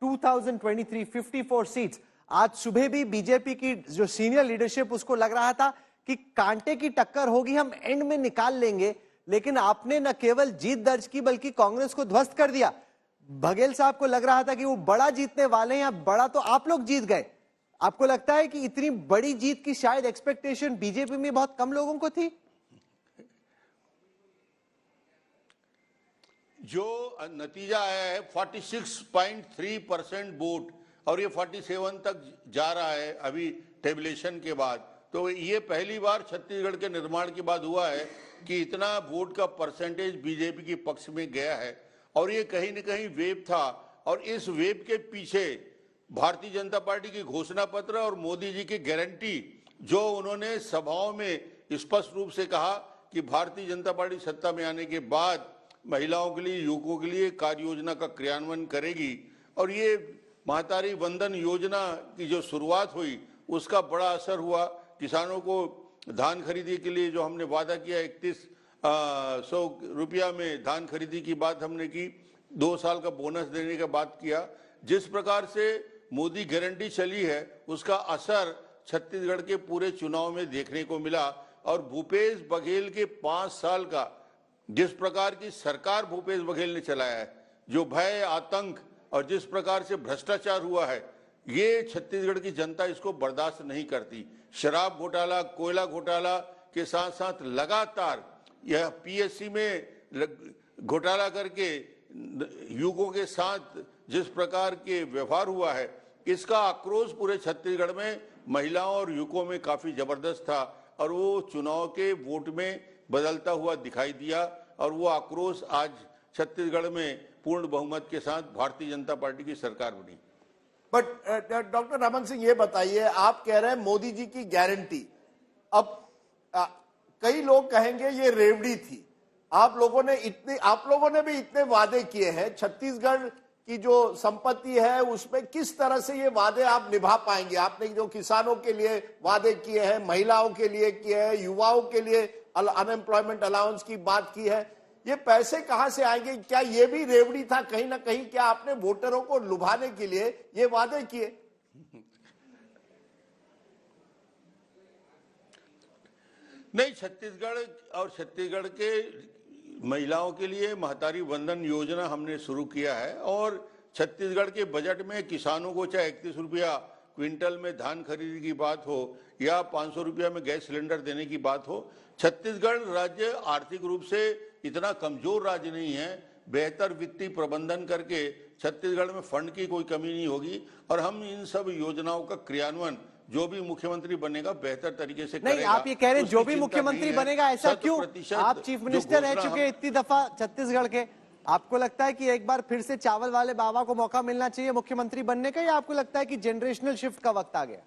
2023 54 seats. आज सुबह भी बीजेपी की जो सीनियर लीडरशिप, उसको लग रहा था कि कांटे की टक्कर होगी, हम एंड में निकाल लेंगे, लेकिन आपने न केवल जीत दर्ज की बल्कि कांग्रेस को ध्वस्त कर दिया। बघेल साहब को लग रहा था कि वो बड़ा जीतने वाले हैं, अब बड़ा तो आप लोग जीत गए। आपको लगता है कि इतनी बड़ी जीत की शायद एक्सपेक्टेशन बीजेपी में बहुत कम लोगों को थी? जो नतीजा आया है 46.3% वोट और ये 47 तक जा रहा है अभी टेबलेशन के बाद, तो ये पहली बार छत्तीसगढ़ के निर्माण के बाद हुआ है कि इतना वोट का परसेंटेज बीजेपी के पक्ष में गया है। और ये कहीं न कहीं वेव था और इस वेव के पीछे भारतीय जनता पार्टी की घोषणा पत्र और मोदी जी की गारंटी, जो उन्होंने सभाओं में स्पष्ट रूप से कहा कि भारतीय जनता पार्टी सत्ता में आने के बाद महिलाओं के लिए, युवकों के लिए कार्य योजना का क्रियान्वयन करेगी। और ये महतारी वंदन योजना की जो शुरुआत हुई उसका बड़ा असर हुआ। किसानों को धान खरीदी के लिए जो हमने वादा किया 3100 रुपया में धान खरीदी की बात हमने की, 2 साल का बोनस देने का बात किया। जिस प्रकार से मोदी गारंटी चली है उसका असर छत्तीसगढ़ के पूरे चुनाव में देखने को मिला। और भूपेश बघेल के 5 साल का जिस प्रकार की सरकार भूपेश बघेल ने चलाया है, जो भय, आतंक और जिस प्रकार से भ्रष्टाचार हुआ है, ये छत्तीसगढ़ की जनता इसको बर्दाश्त नहीं करती। शराब घोटाला, कोयला घोटाला के साथ साथ लगातार यह पीएससी में घोटाला करके युवकों के साथ जिस प्रकार के व्यवहार हुआ है, इसका आक्रोश पूरे छत्तीसगढ़ में महिलाओं और युवकों में काफी जबरदस्त था और वो चुनाव के वोट में बदलता हुआ दिखाई दिया। और वो आक्रोश आज छत्तीसगढ़ में पूर्ण बहुमत के साथ भारतीय जनता पार्टी की सरकार बनी। बट डॉक्टर रमन सिंह, ये बताइए, आप कह रहे हैं मोदी जी की गारंटी, अब कई लोग कहेंगे ये रेवड़ी थी। आप लोगों ने भी इतने वादे किए हैं, छत्तीसगढ़ की जो संपत्ति है उसमें किस तरह से ये वादे आप निभा पाएंगे? आपने जो किसानों के लिए वादे किए हैं, महिलाओं के लिए किए हैं, युवाओं के लिए अनएम्प्लॉयमेंट अलाउंस की बात की है, ये पैसे कहां से आएंगे? क्या ये भी रेवड़ी था कहीं ना कहीं? क्या आपने वोटरों को लुभाने के लिए ये वादे किए? नहीं, छत्तीसगढ़ के महिलाओं के लिए महतारी वंदन योजना हमने शुरू किया है। और छत्तीसगढ़ के बजट में किसानों को चाहे 31 रुपया क्विंटल में धान खरीदी की बात हो या 500 रुपया में गैस सिलेंडर देने की बात हो, छत्तीसगढ़ राज्य आर्थिक रूप से इतना कमजोर राज्य नहीं है। बेहतर वित्तीय प्रबंधन करके छत्तीसगढ़ में फंड की कोई कमी नहीं होगी और हम इन सब योजनाओं का क्रियान्वयन जो भी मुख्यमंत्री बनेगा बेहतर तरीके से करेगा। नहीं, आप ये कह रहे हैं जो भी मुख्यमंत्री बनेगा, ऐसा क्यों? आप चीफ मिनिस्टर रह चुके इतनी दफा छत्तीसगढ़ के, आपको लगता है कि एक बार फिर से चावल वाले बाबा को मौका मिलना चाहिए मुख्यमंत्री बनने का, या आपको लगता है कि जनरेशनल शिफ्ट का वक्त आ गया?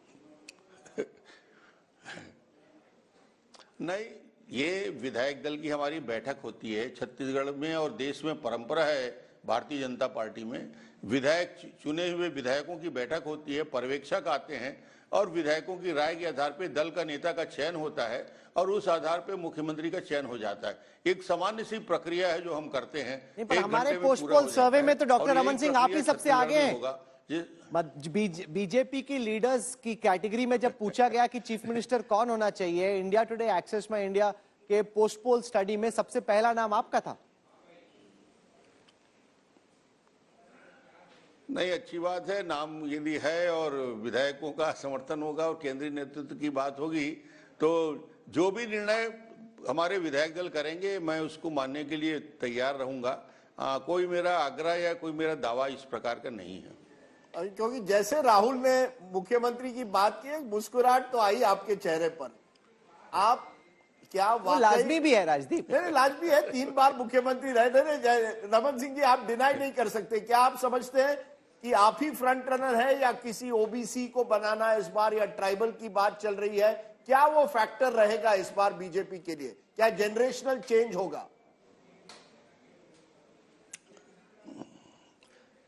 नहीं, ये विधायक दल की हमारी बैठक होती है छत्तीसगढ़ में और देश में परंपरा है भारतीय जनता पार्टी में। विधायक, चुने हुए विधायकों की बैठक होती है, पर्यवेक्षक आते हैं और विधायकों की राय के आधार पर दल का नेता का चयन होता है और उस आधार पर मुख्यमंत्री का चयन हो जाता है। एक सामान्य सी प्रक्रिया है जो हम करते हैं। पर हमारे पोस्ट पोल सर्वे में तो डॉक्टर रमन सिंह आप ही सबसे आगे हैं। बीजेपी की लीडर्स की कैटेगरी में जब पूछा गया कि चीफ मिनिस्टर कौन होना चाहिए, India Today, Axis My India के पोस्ट पोल स्टडी में सबसे पहला नाम आपका था। नहीं, अच्छी बात है, नाम यदि है और विधायकों का समर्थन होगा और केंद्रीय नेतृत्व की बात होगी तो जो भी निर्णय हमारे विधायक दल करेंगे मैं उसको मानने के लिए तैयार रहूंगा। कोई मेरा आग्रह या कोई मेरा दावा इस प्रकार का नहीं है। क्योंकि जैसे राहुल ने मुख्यमंत्री की बात की, मुस्कुराहट तो आई आपके चेहरे पर। आप क्या लाजमी भी है राजदीप? नहीं, लाजमी है, 3 बार मुख्यमंत्री रहे। रमन सिंह जी, आप डिनाई नहीं कर सकते। क्या आप समझते हैं कि आप ही फ्रंट रनर है या किसी ओबीसी को बनाना इस बार, या ट्राइबल की बात चल रही है? क्या वो फैक्टर रहेगा इस बार बीजेपी के लिए? क्या जनरेशनल चेंज होगा?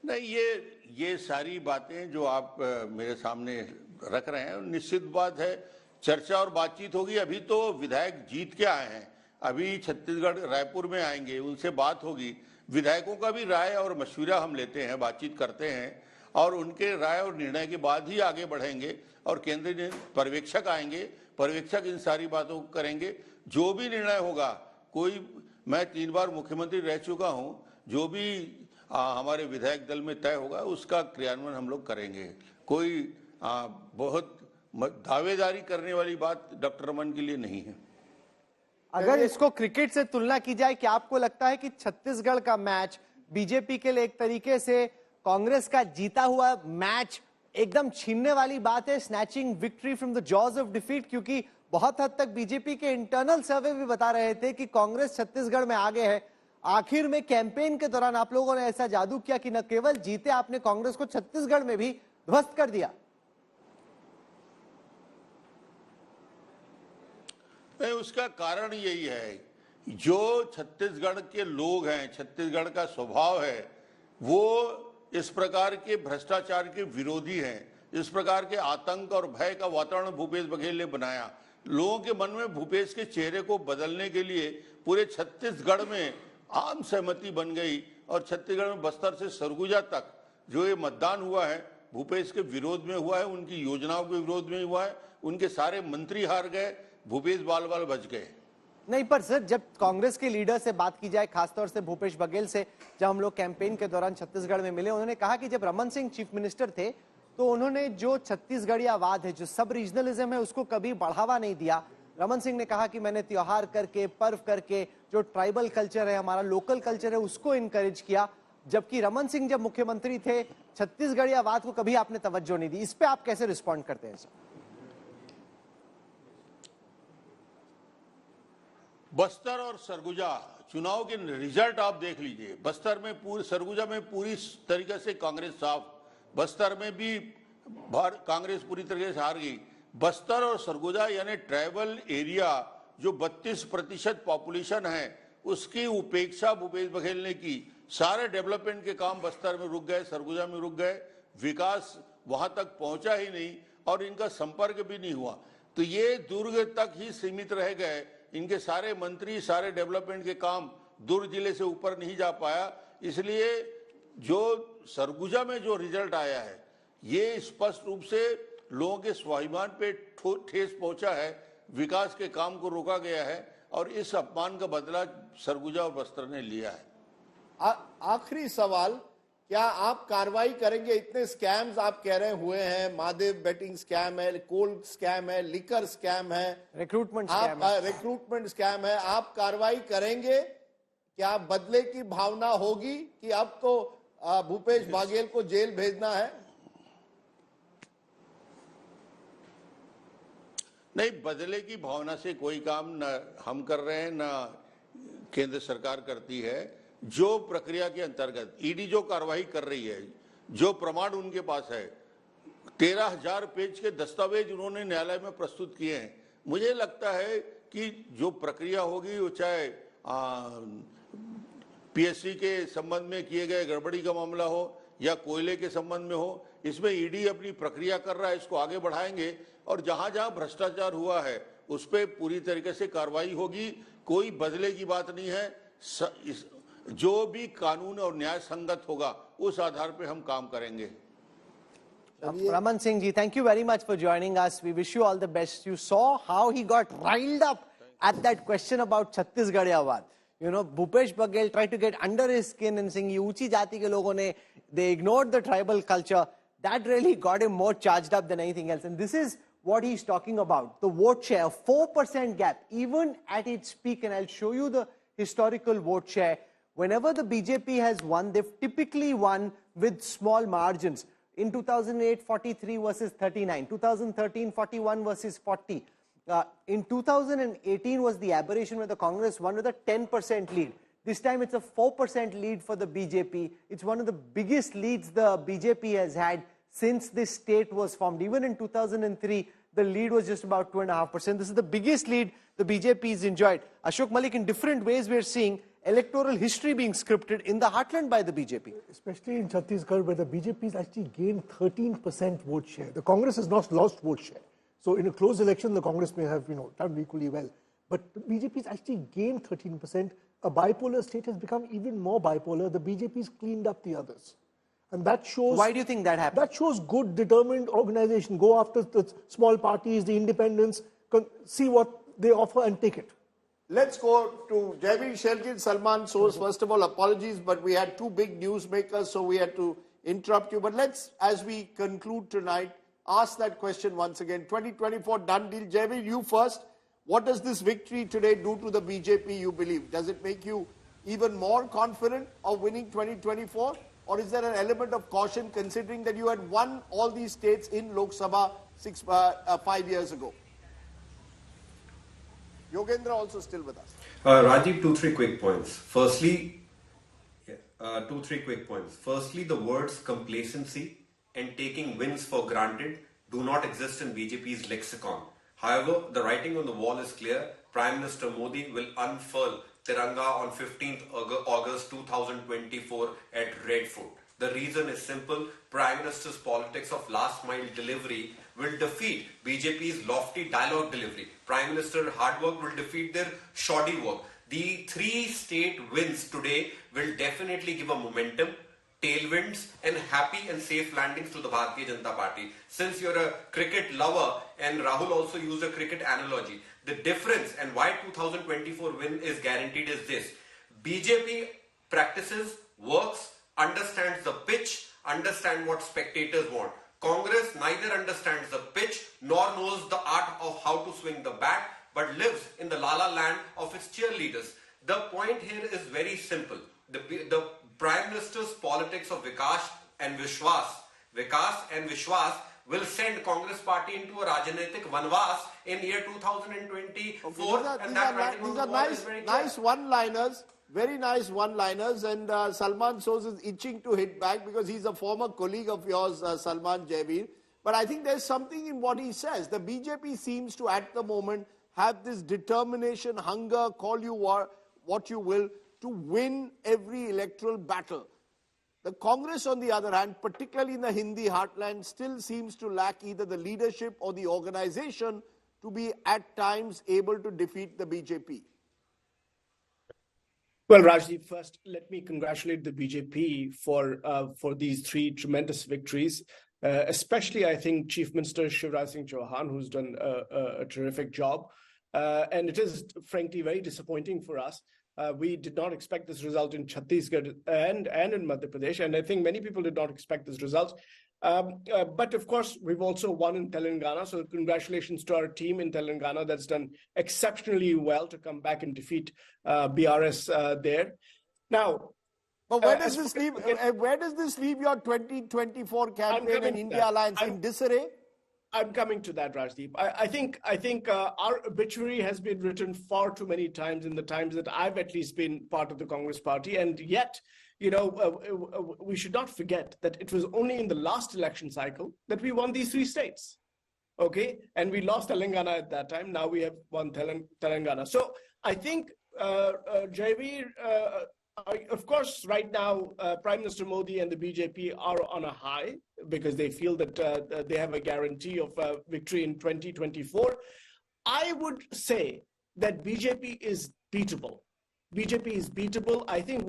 नहीं, ये सारी बातें जो आप मेरे सामने रख रहे हैं, निश्चित बात है चर्चा और बातचीत होगी। अभी तो विधायक जीत के आए हैं, अभी छत्तीसगढ़ रायपुर में आएंगे, उनसे बात होगी। विधायकों का भी राय और मशवरा हम लेते हैं, बातचीत करते हैं और उनके राय और निर्णय के बाद ही आगे बढ़ेंगे। और केंद्रीय पर्यवेक्षक आएंगे, पर्यवेक्षक इन सारी बातों को करेंगे। जो भी निर्णय होगा, मैं 3 बार मुख्यमंत्री रह चुका हूं, जो भी हमारे विधायक दल में तय होगा उसका क्रियान्वयन हम लोग करेंगे। कोई बहुत दावेदारी करने वाली बात डॉक्टर रमन के लिए नहीं है। अगर इसको क्रिकेट से तुलना की जाए, क्या आपको लगता है कि छत्तीसगढ़ का मैच बीजेपी के लिए एक तरीके से कांग्रेस का जीता हुआ मैच एकदम छीनने वाली बात है, snatching victory from the jaws of defeat? क्योंकि बहुत हद तक बीजेपी के इंटरनल सर्वे भी बता रहे थे कि कांग्रेस छत्तीसगढ़ में आगे है। आखिर में कैंपेन के दौरान आप लोगों ने ऐसा जादू किया कि न केवल जीते, आपने कांग्रेस को छत्तीसगढ़ में भी ध्वस्त कर दिया। नहीं, उसका कारण यही है, जो छत्तीसगढ़ के लोग हैं, छत्तीसगढ़ का स्वभाव है, वो इस प्रकार के भ्रष्टाचार के विरोधी हैं। इस प्रकार के आतंक और भय का वातावरण भूपेश बघेल ने बनाया। लोगों के मन में भूपेश के चेहरे को बदलने के लिए पूरे छत्तीसगढ़ में आम सहमति बन गई और छत्तीसगढ़ में बस्तर से सरगुजा तक जो ये मतदान हुआ है भूपेश के विरोध में हुआ है, उनकी योजनाओं के विरोध में हुआ है। उनके सारे मंत्री हार गए, भूपेश बाल बाल बच गए। नहीं, पर सर जब कांग्रेस के लीडर से बात की जाए, खासतौर से भूपेश बघेल से, जब हम लोग कैंपेन के दौरान छत्तीसगढ़ में मिले, उन्होंने कहा कि जब रमन सिंह चीफ मिनिस्टर थे तो उन्होंने जो छत्तीसगढ़ियावाद है, जो सब रीजनलिज्म है, उसको कभी बढ़ावा नहीं दिया। रमन सिंह ने कहा कि मैंने त्योहार करके, पर्व करके, जो ट्राइबल कल्चर है, हमारा लोकल कल्चर है, उसको इनकरेज किया। जबकि रमन सिंह जब मुख्यमंत्री थे, छत्तीसगढ़ियावाद को कभी आपने तवज्जो नहीं दी। इस पे आप कैसे रिस्पॉन्ड करते हैं सर? बस्तर और सरगुजा चुनाव के रिजल्ट आप देख लीजिए। बस्तर में सरगुजा में पूरी तरीके से कांग्रेस साफ, बस्तर में भी कांग्रेस पूरी तरीके से हार गई। बस्तर और सरगुजा यानी ट्राइबल एरिया जो 32% पॉपुलेशन है, उसकी उपेक्षा भूपेश बघेल ने की। सारे डेवलपमेंट के काम बस्तर में रुक गए, सरगुजा में रुक गए, विकास वहां तक पहुंचा ही नहीं और इनका संपर्क भी नहीं हुआ। तो ये दुर्ग तक ही सीमित रह गए। इनके सारे मंत्री, सारे डेवलपमेंट के काम दुर्ग जिले से ऊपर नहीं जा पाया। इसलिए जो सरगुजा में जो रिजल्ट आया है, ये स्पष्ट रूप से लोगों के स्वाभिमान पे ठेस पहुंचा है, विकास के काम को रोका गया है और इस अपमान का बदला सरगुजा और बस्तर ने लिया है। आखिरी सवाल, क्या आप कार्रवाई करेंगे? इतने स्कैम्स आप कह रहे हुए हैं, महादेव बेटिंग स्कैम है, कोल स्कैम है, लिकर स्कैम है, रिक्रूटमेंट स्कैम है, आप कार्रवाई करेंगे? क्या बदले की भावना होगी कि अब तो भूपेश बघेल को जेल भेजना है? नहीं, बदले की भावना से कोई काम न हम कर रहे हैं, न केंद्र सरकार करती है। जो प्रक्रिया के अंतर्गत ईडी जो कार्रवाई कर रही है, जो प्रमाण उनके पास है, 13,000 पेज के दस्तावेज उन्होंने न्यायालय में प्रस्तुत किए हैं। मुझे लगता है कि जो प्रक्रिया होगी, वो चाहे पीएससी के संबंध में किए गए गड़बड़ी का मामला हो या कोयले के संबंध में हो, इसमें ईडी अपनी प्रक्रिया कर रहा है, इसको आगे बढ़ाएंगे और जहां जहां भ्रष्टाचार हुआ है उस पर पूरी तरीके से कार्रवाई होगी। कोई बदले की बात नहीं है। जो भी कानून और न्याय संगत होगा उस आधार पे हम काम करेंगे। Raman Singh ji, thank you very much for joining us. We wish you all the best. You saw how he got riled up at that question about Chhattisgarhiyawaad. You know, Bhupesh Baghel tried to get under his skin and saying, "Ye uchi jati ke logon ne," they ignored the tribal culture. That really got him more charged up than anything else. And this is what he's talking about. The vote share, 4% gap, even at its peak. And I'll show you the historical vote share. Whenever the BJP has won, they've typically won with small margins. In 2008, 43 versus 39. 2013, 41 versus 40. In 2018 was the aberration where the Congress won with a 10% lead. This time it's a 4% lead for the BJP. It's one of the biggest leads the BJP has had since this state was formed. Even in 2003, the lead was just about 2.5%. This is the biggest lead the BJP has enjoyed. Ashok Malik, in different ways we're seeing electoral history being scripted in the heartland by the BJP. Especially in Chhattisgarh, where the BJP has actually gained 13% vote share. The Congress has not lost vote share. So in a close election, the Congress may have, done equally well. But the BJP has actually gained 13%. A bipolar state has become even more bipolar. The BJP has cleaned up the others. And that shows... Why do you think that happened? That shows good, determined organization. Go after the small parties, the independents, see what they offer and take it. Let's go to Javier Shelkin, Salman Source. First of all, apologies, but we had two big newsmakers, so we had to interrupt you. But let's, as we conclude tonight, ask that question once again. 2024 done deal. Javier, you first. What does this victory today do to the BJP, you believe? Does it make you even more confident of winning 2024? Or is there an element of caution considering that you had won all these states in Lok Sabha 5 years ago? Yogendra also still with us. Rajiv, 2-3 quick points. Firstly, the words complacency and taking wins for granted do not exist in BJP's lexicon. However, the writing on the wall is clear. Prime Minister Modi will unfurl Tiranga on 15th August 2024 at Red Fort. The reason is simple. Prime Minister's politics of last mile delivery will defeat BJP's lofty dialogue delivery. Prime Minister hard work will defeat their shoddy work. The 3 state wins today will definitely give a momentum, tailwinds and happy and safe landings to the Bharatiya Janata Party. Since you're a cricket lover and Rahul also used a cricket analogy, the difference and why 2024 win is guaranteed is this. BJP practices, works, understands the pitch, understands what spectators want. Congress neither understands the pitch nor knows the art of how to swing the bat, but lives in the la-la land of its cheerleaders. The point here is very simple. The Prime Minister's politics of Vikas and Vishwas will send Congress party into a Rajanitik Vanvas in year 2024. These are nice one-liners, very nice one-liners, and Salman Soz is itching to hit back because he's a former colleague of yours, Salman Javier. But I think there's something in what he says. The BJP seems to, at the moment, have this determination, hunger, call you what you will, to win every electoral battle. The Congress, on the other hand, particularly in the Hindi heartland, still seems to lack either the leadership or the organization to be at times able to defeat the BJP. Well, Rajdeep, first, let me congratulate the BJP for these 3 tremendous victories, especially, I think, Chief Minister Shivraj Singh Chauhan, who's done a terrific job. And it is, frankly, very disappointing for us. We did not expect this result in Chhattisgarh and in Madhya Pradesh, and I think many people did not expect this result. But of course, we've also won in Telangana, so congratulations to our team in Telangana that's done exceptionally well to come back and defeat BRS there. Now, but where does this leave? Where does this leave your 2024 campaign and India Alliance in disarray? I'm coming to that, Rajdeep. I think our obituary has been written far too many times in the times that I've at least been part of the Congress party. And yet, we should not forget that it was only in the last election cycle that we won these 3 states. Okay. And we lost Telangana at that time. Now we have won Telangana. So I think, Javier, of course, right now, Prime Minister Modi and the BJP are on a high because they feel that they have a guarantee of victory in 2024. I would say that BJP is beatable. BJP is beatable. I think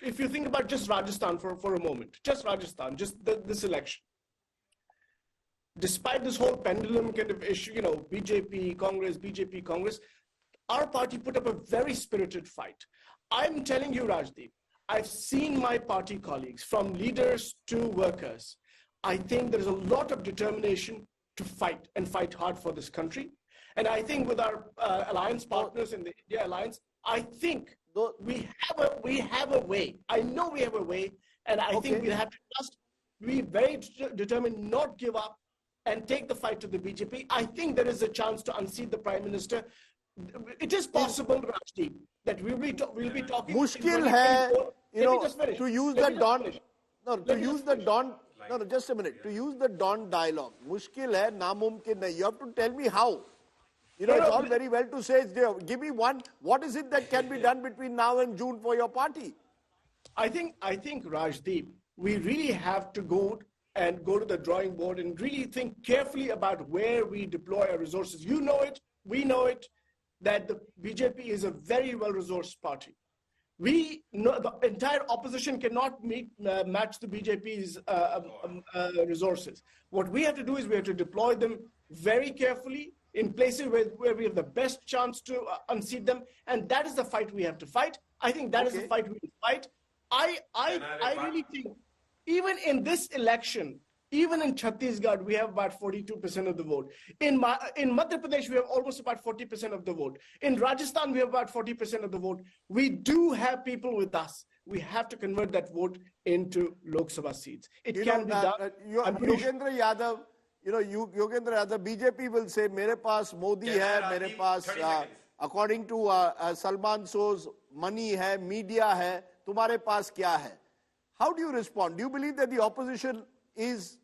if you think about just Rajasthan for a moment, just Rajasthan, this election, despite this whole pendulum kind of issue, BJP, Congress, our party put up a very spirited fight. I'm telling you, Rajdeep, I've seen my party colleagues, from leaders to workers. I think there's a lot of determination to fight and fight hard for this country. And I think with our alliance partners in the India Alliance, I think we have a way. I know we have a way, and I think we have to just be very determined, not give up, and take the fight to the BJP. I think there is a chance to unseat the Prime Minister. It is possible, Rajdeep, that we'll be talking. Mushkil hai, to use the Don. No, to use the Don. No, just a minute. To use the Don dialogue, mushkil hai, namumkin nahi. You have to tell me how. It's all very well to say it's there. Give me one. What is it that can be done between now and June for your party? I think Rajdeep, we really have to go to the drawing board and really think carefully about where we deploy our resources. You know it, we know it, that the BJP is a very well-resourced party. We know the entire opposition cannot match the BJP's resources. What we have to do is we have to deploy them very carefully in places where we have the best chance to unseat them, and that is the fight we have to fight. I think that is the fight we will fight. I really think, even in this election, even in Chhattisgarh, we have about 42% of the vote. In Madhya Pradesh, we have almost about 40% of the vote. In Rajasthan, we have about 40% of the vote. We do have people with us. We have to convert that vote into Lok Sabha seats. It can be done. Yogendra Yadav, Yogendra Yadav, BJP will say, mere paas Modi hai, mere paas, according to Salman Soz, money hai, media hai, tumhare paas kya hai? How do you respond? Do you believe that the opposition is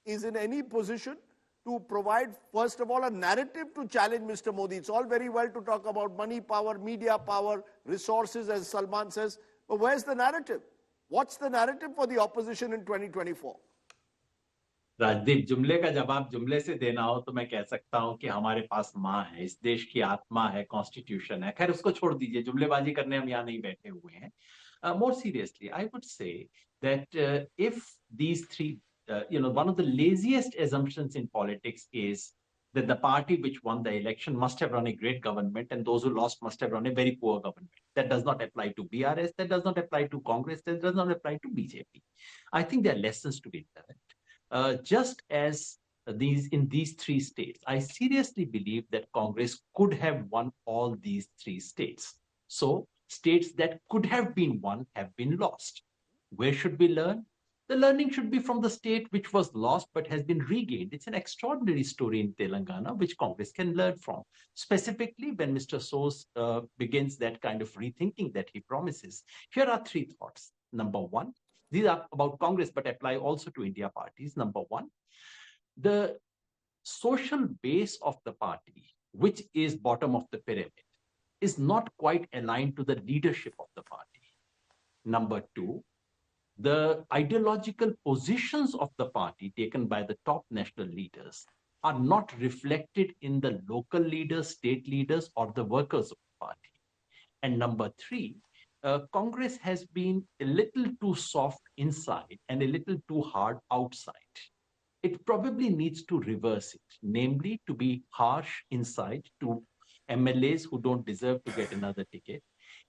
in any position to provide, first of all, a narrative to challenge Mr. Modi? It's all very well to talk about money power, media power, resources, as Salman says, but where's the narrative? What's the narrative for the opposition in 2024? Rajdeep, जुमले का जवाब जुमले से देना हो तो मैं कह सकता हूं कि हमारे पास माँ है, इस देश की आत्मा है, कॉन्स्टिट्यूशन है. खैर उसको छोड़ दीजिए, जुमलेबाजी करने हम यहाँ नहीं बैठे हुए हैं. More seriously, I would say that if these three, one of the laziest assumptions in politics is that the party which won the election must have run a great government and those who lost must have run a very poor government. That does not apply to BRS, that does not apply to Congress, that does not apply to BJP. I think there are lessons to be learned. Just as in these three states, I seriously believe that Congress could have won all these three states. So states that could have been won have been lost. Where should we learn? The learning should be from the state which was lost but has been regained. It's an extraordinary story in Telangana which Congress can learn from. Specifically, when Mr. Soos begins that kind of rethinking that he promises. Here are three thoughts. Number one, these are about Congress but apply also to India parties. Number one, the social base of the party, which is bottom of the pyramid, is not quite aligned to the leadership of the party. Number two, the ideological positions of the party taken by the top national leaders are not reflected in the local leaders, state leaders, or the workers of the party. And number three, Congress has been a little too soft inside and a little too hard outside. It probably needs to reverse it, namely to be harsh inside to MLAs who don't deserve to get another ticket,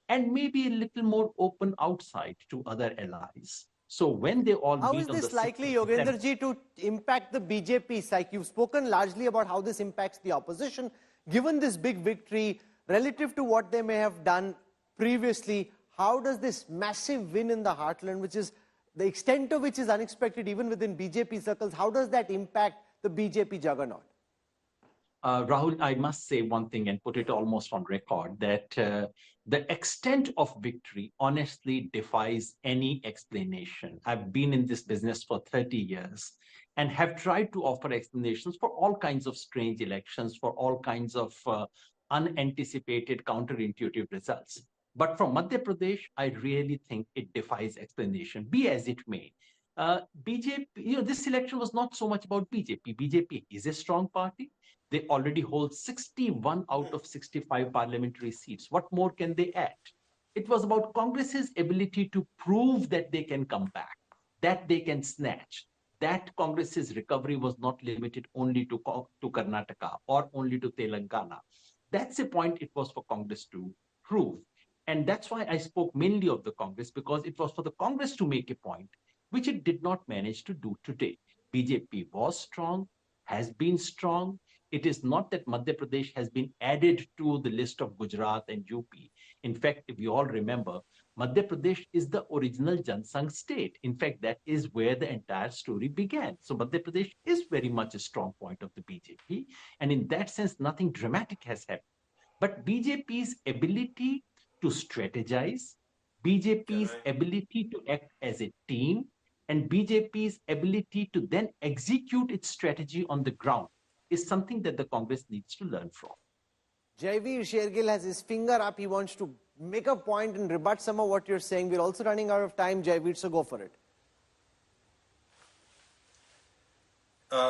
and maybe a little more open outside to other allies. So when they all how meet is on this the likely, Yogendraji, to impact the BJP side? You've spoken largely about how this impacts the opposition. Given this big victory, relative to what they may have done previously, how does this massive win in the heartland, which is the extent of which is unexpected even within BJP circles, how does that impact the BJP juggernaut? Rahul, I must say one thing and put it almost on record, that the extent of victory honestly defies any explanation. I've been in this business for 30 years and have tried to offer explanations for all kinds of strange elections, for all kinds of unanticipated, counterintuitive results. But from Madhya Pradesh, I really think it defies explanation, be as it may. BJP, this election was not so much about BJP. BJP is a strong party. They already hold 61 out of 65 parliamentary seats. What more can they add? It was about Congress's ability to prove that they can come back, that they can snatch, that Congress's recovery was not limited only to Karnataka or only to Telangana. That's a point it was for Congress to prove. And that's why I spoke mainly of the Congress, because it was for the Congress to make a point, which it did not manage to do today. BJP was strong, has been strong. It is not that Madhya Pradesh has been added to the list of Gujarat and UP. In fact, if you all remember, Madhya Pradesh is the original Jansangh state. In fact, that is where the entire story began. So Madhya Pradesh is very much a strong point of the BJP. And in that sense, nothing dramatic has happened. But BJP's ability to strategize, BJP's ability to act as a team, and BJP's ability to then execute its strategy on the ground is something that the Congress needs to learn from. Jaivir Shergill has his finger up. He wants to make a point and rebut some of what you're saying. We're also running out of time, Jaivir, so go for it.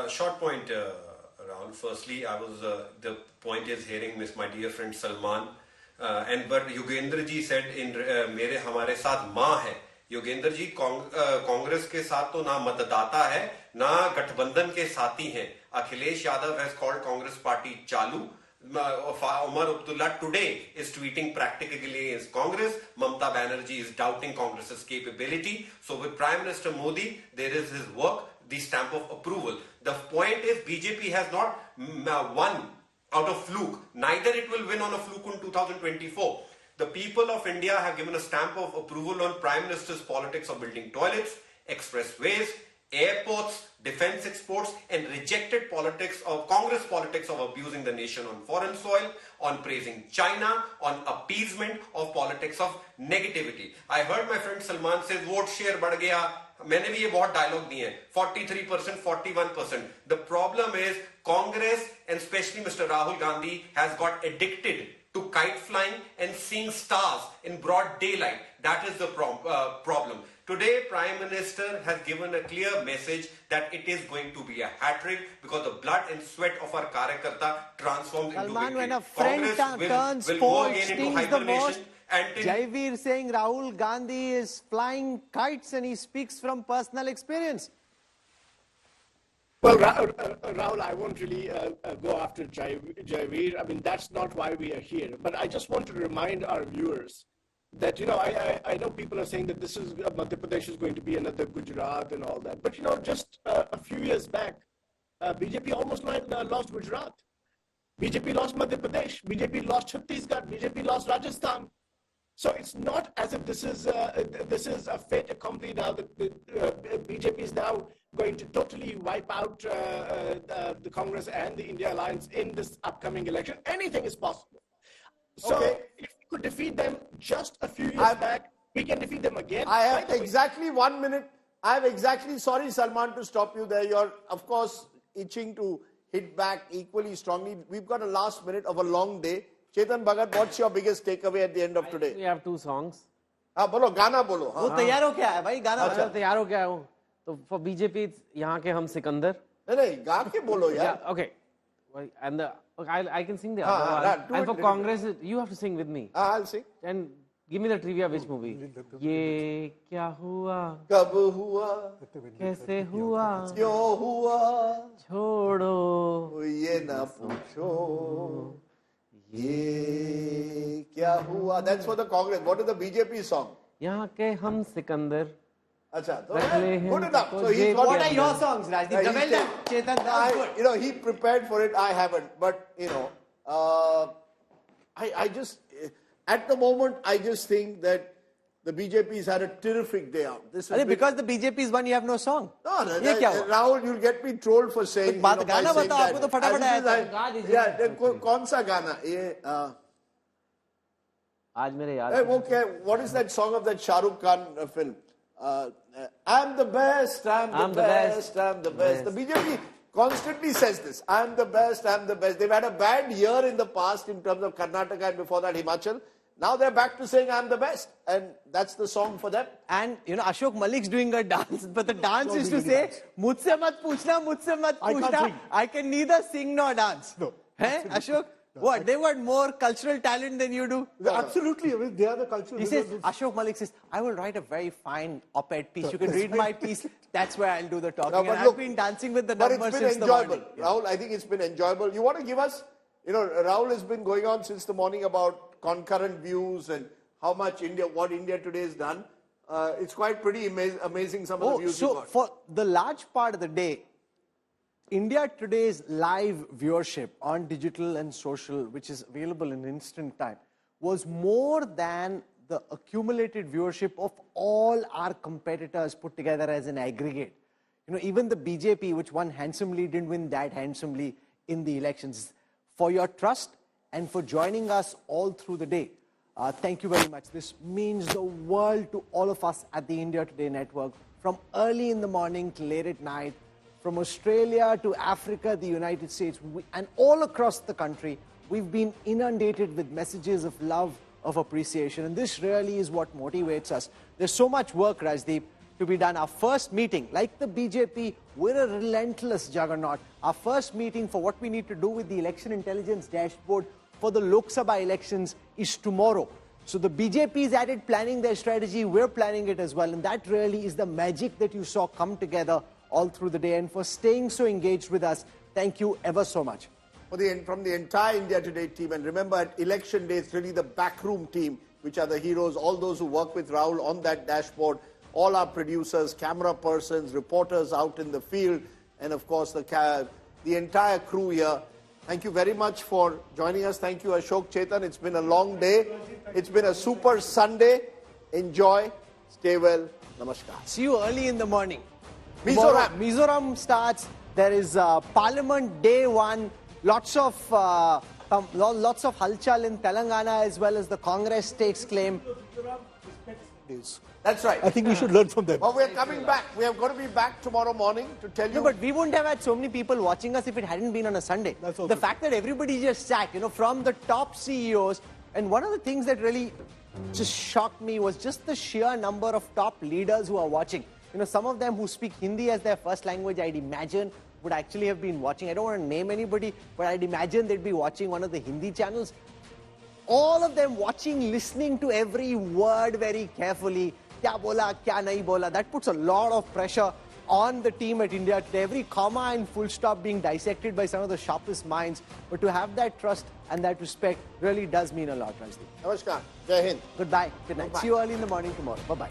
Short point, Rahul. Firstly, the point is hearing my dear friend Salman, but Yogendra ji said in मेरे हमारे साथ माँ है. योगेंद्र जी कांग्रेस के साथ तो ना मतदाता है ना गठबंधन के साथी हैं. Akhilesh Yadav has called Congress party चालू. Umar Abdullah today is tweeting practically against Congress. Mamata Banerjee is doubting Congress's capability. So with Prime Minister Modi, there is his work, the stamp of approval. The point is BJP has not won out of fluke. Neither it will win on a fluke in 2024. The people of India have given a stamp of approval on Prime Minister's politics of building toilets, expressways, airports, defense exports, and rejected Congress politics of abusing the nation on foreign soil, on praising China, on appeasement of politics of negativity. I heard my friend Salman says, vote share बढ़ गया. मैंने भी ये बहुत dialogue दिए हैं. 43%, 41%. The problem is Congress and especially Mr. Rahul Gandhi has got addicted to kite flying and seeing stars in broad daylight. That is the problem. Today, Prime Minister has given a clear message that it is going to be a hat-trick because the blood and sweat of our Karyakarta transforms into victory. When a friend turns cold, stings the most. Jaivir saying Rahul Gandhi is flying kites and he speaks from personal experience. Well, Rahul, I won't really go after Jaivir. I mean, that's not why we are here. But I just want to remind our viewers that, I know people are saying that this is, Madhya Pradesh is going to be another Gujarat and all that. But, just a few years back, BJP almost lost Gujarat. BJP lost Madhya Pradesh. BJP lost Chhattisgarh. BJP lost Rajasthan. So it's not as if this is a fait accompli now that the BJP is now going to totally wipe out the Congress and the India Alliance in this upcoming election. Anything is possible. So if we could defeat them just a few years back, we can defeat them again. I have exactly 1 minute. Sorry Salman to stop you there. You're of course itching to hit back equally strongly. We've got a last minute of a long day. Chetan Bhagat, what's your biggest takeaway at the end of today? We have two songs. बोलो गाना बोलो. वो तैयार हो क्या है भाई गाना? तैयार हो क्या है? तो for BJP यहाँ के हम सिकंदर. नहीं गा के बोलो यार. Okay. And I can sing the other one. And for Congress, you have to sing with me. I'll sing. And give me the trivia, which movie? ये क्या हुआ? कब हुआ? कैसे हुआ? क्यों हुआ? छोड़ो ये ना पूछो. ये क्या हुआ? That's for the Congress. What is the BJP song? यहाँ के हम सिकंदर. अच्छा, good enough. So what are your songs, Rajdeep? Well done, Chetan. That's good. He prepared for it. I haven't. But I just at the moment I just think that the BJP's had a terrific day out. Because the BJP's won, you have no song. No, Rahul, you'll get me trolled for saying. गाना बताओ आपको तो फटाफट आया था. Yeah, कौन सा गाना? ये आज मेरे याद. What is that song of that Shah Rukh Khan film? I'm the best. I'm the best. I'm the best. The BJP constantly says this. I'm the best. I'm the best. They've had a bad year in the past in terms of Karnataka and before that Himachal. Now they're back to saying I'm the best, and that's the song for them. And Ashok Malik's doing a dance, but the dance is to say, "Mujhse mat puchna, mujhse mat puchna." I can neither sing nor dance. No. Hey, Ashok? What? They got more cultural talent than you do? Absolutely. I mean, they are the cultural. He says, Ashok Malik says, I will write a very fine op-ed piece. You can read my piece. That's where I'll do the talking. And I've been dancing with the numbers since the morning. But it's been enjoyable. Rahul, I think it's been enjoyable. You want to give us, You know, Rahul has been going on since the morning about concurrent views and how much what India today has done. It's quite pretty amazing some of the views you got. For the large part of the day, India Today's live viewership on digital and social, which is available in instant time, was more than the accumulated viewership of all our competitors put together as an aggregate. You know, even the BJP, which won handsomely, didn't win that handsomely in the elections. For your trust and for joining us all through the day. Thank you very much. This means the world to all of us at the India Today network, from early in the morning to late at night, from Australia to Africa, the United States, and all across the country. We've been inundated with messages of love, of appreciation, and this really is what motivates us. There's so much work, Rajdeep, to be done. Our first meeting, like the BJP, we're a relentless juggernaut. Our first meeting for what we need to do with the election intelligence dashboard for the Lok Sabha elections is tomorrow. So the BJP is at it planning their strategy, we're planning it as well, and that really is the magic that you saw come together all through the day. And for staying so engaged with us, thank you ever so much. From the entire India Today team, and remember at election day, it's really the backroom team, which are the heroes, all those who work with Rahul on that dashboard, all our producers, camera persons, reporters out in the field, and of course the entire crew here. Thank you very much for joining us. Thank you, Ashok, Chetan. It's been a long day. It's been a super Sunday. Enjoy. Stay well. Namaskar. See you early in the morning. Mizoram starts. There is Parliament Day 1. Lots of halchal in Telangana, as well as the Congress takes claim. That's right. I think we should learn from them. Well, we're coming back. We are going to be back tomorrow morning to tell you. No, but we wouldn't have had so many people watching us if it hadn't been on a Sunday. The fact that everybody just sat, you know, from the top CEOs. And one of the things that really just shocked me was just the sheer number of top leaders who are watching. You know, some of them who speak Hindi as their first language, I'd imagine, would actually have been watching. I don't want to name anybody, but I'd imagine they'd be watching one of the Hindi channels. All of them watching, listening to every word very carefully. Kya bola, kya nahi bola. That puts a lot of pressure on the team at India Today. Every comma and full stop being dissected by some of the sharpest minds. But to have that trust and that respect really does mean a lot, Rajdeep. Namaskar. Jai Hind. Goodbye. Good night. Goodbye. See you early in the morning tomorrow. Bye-bye.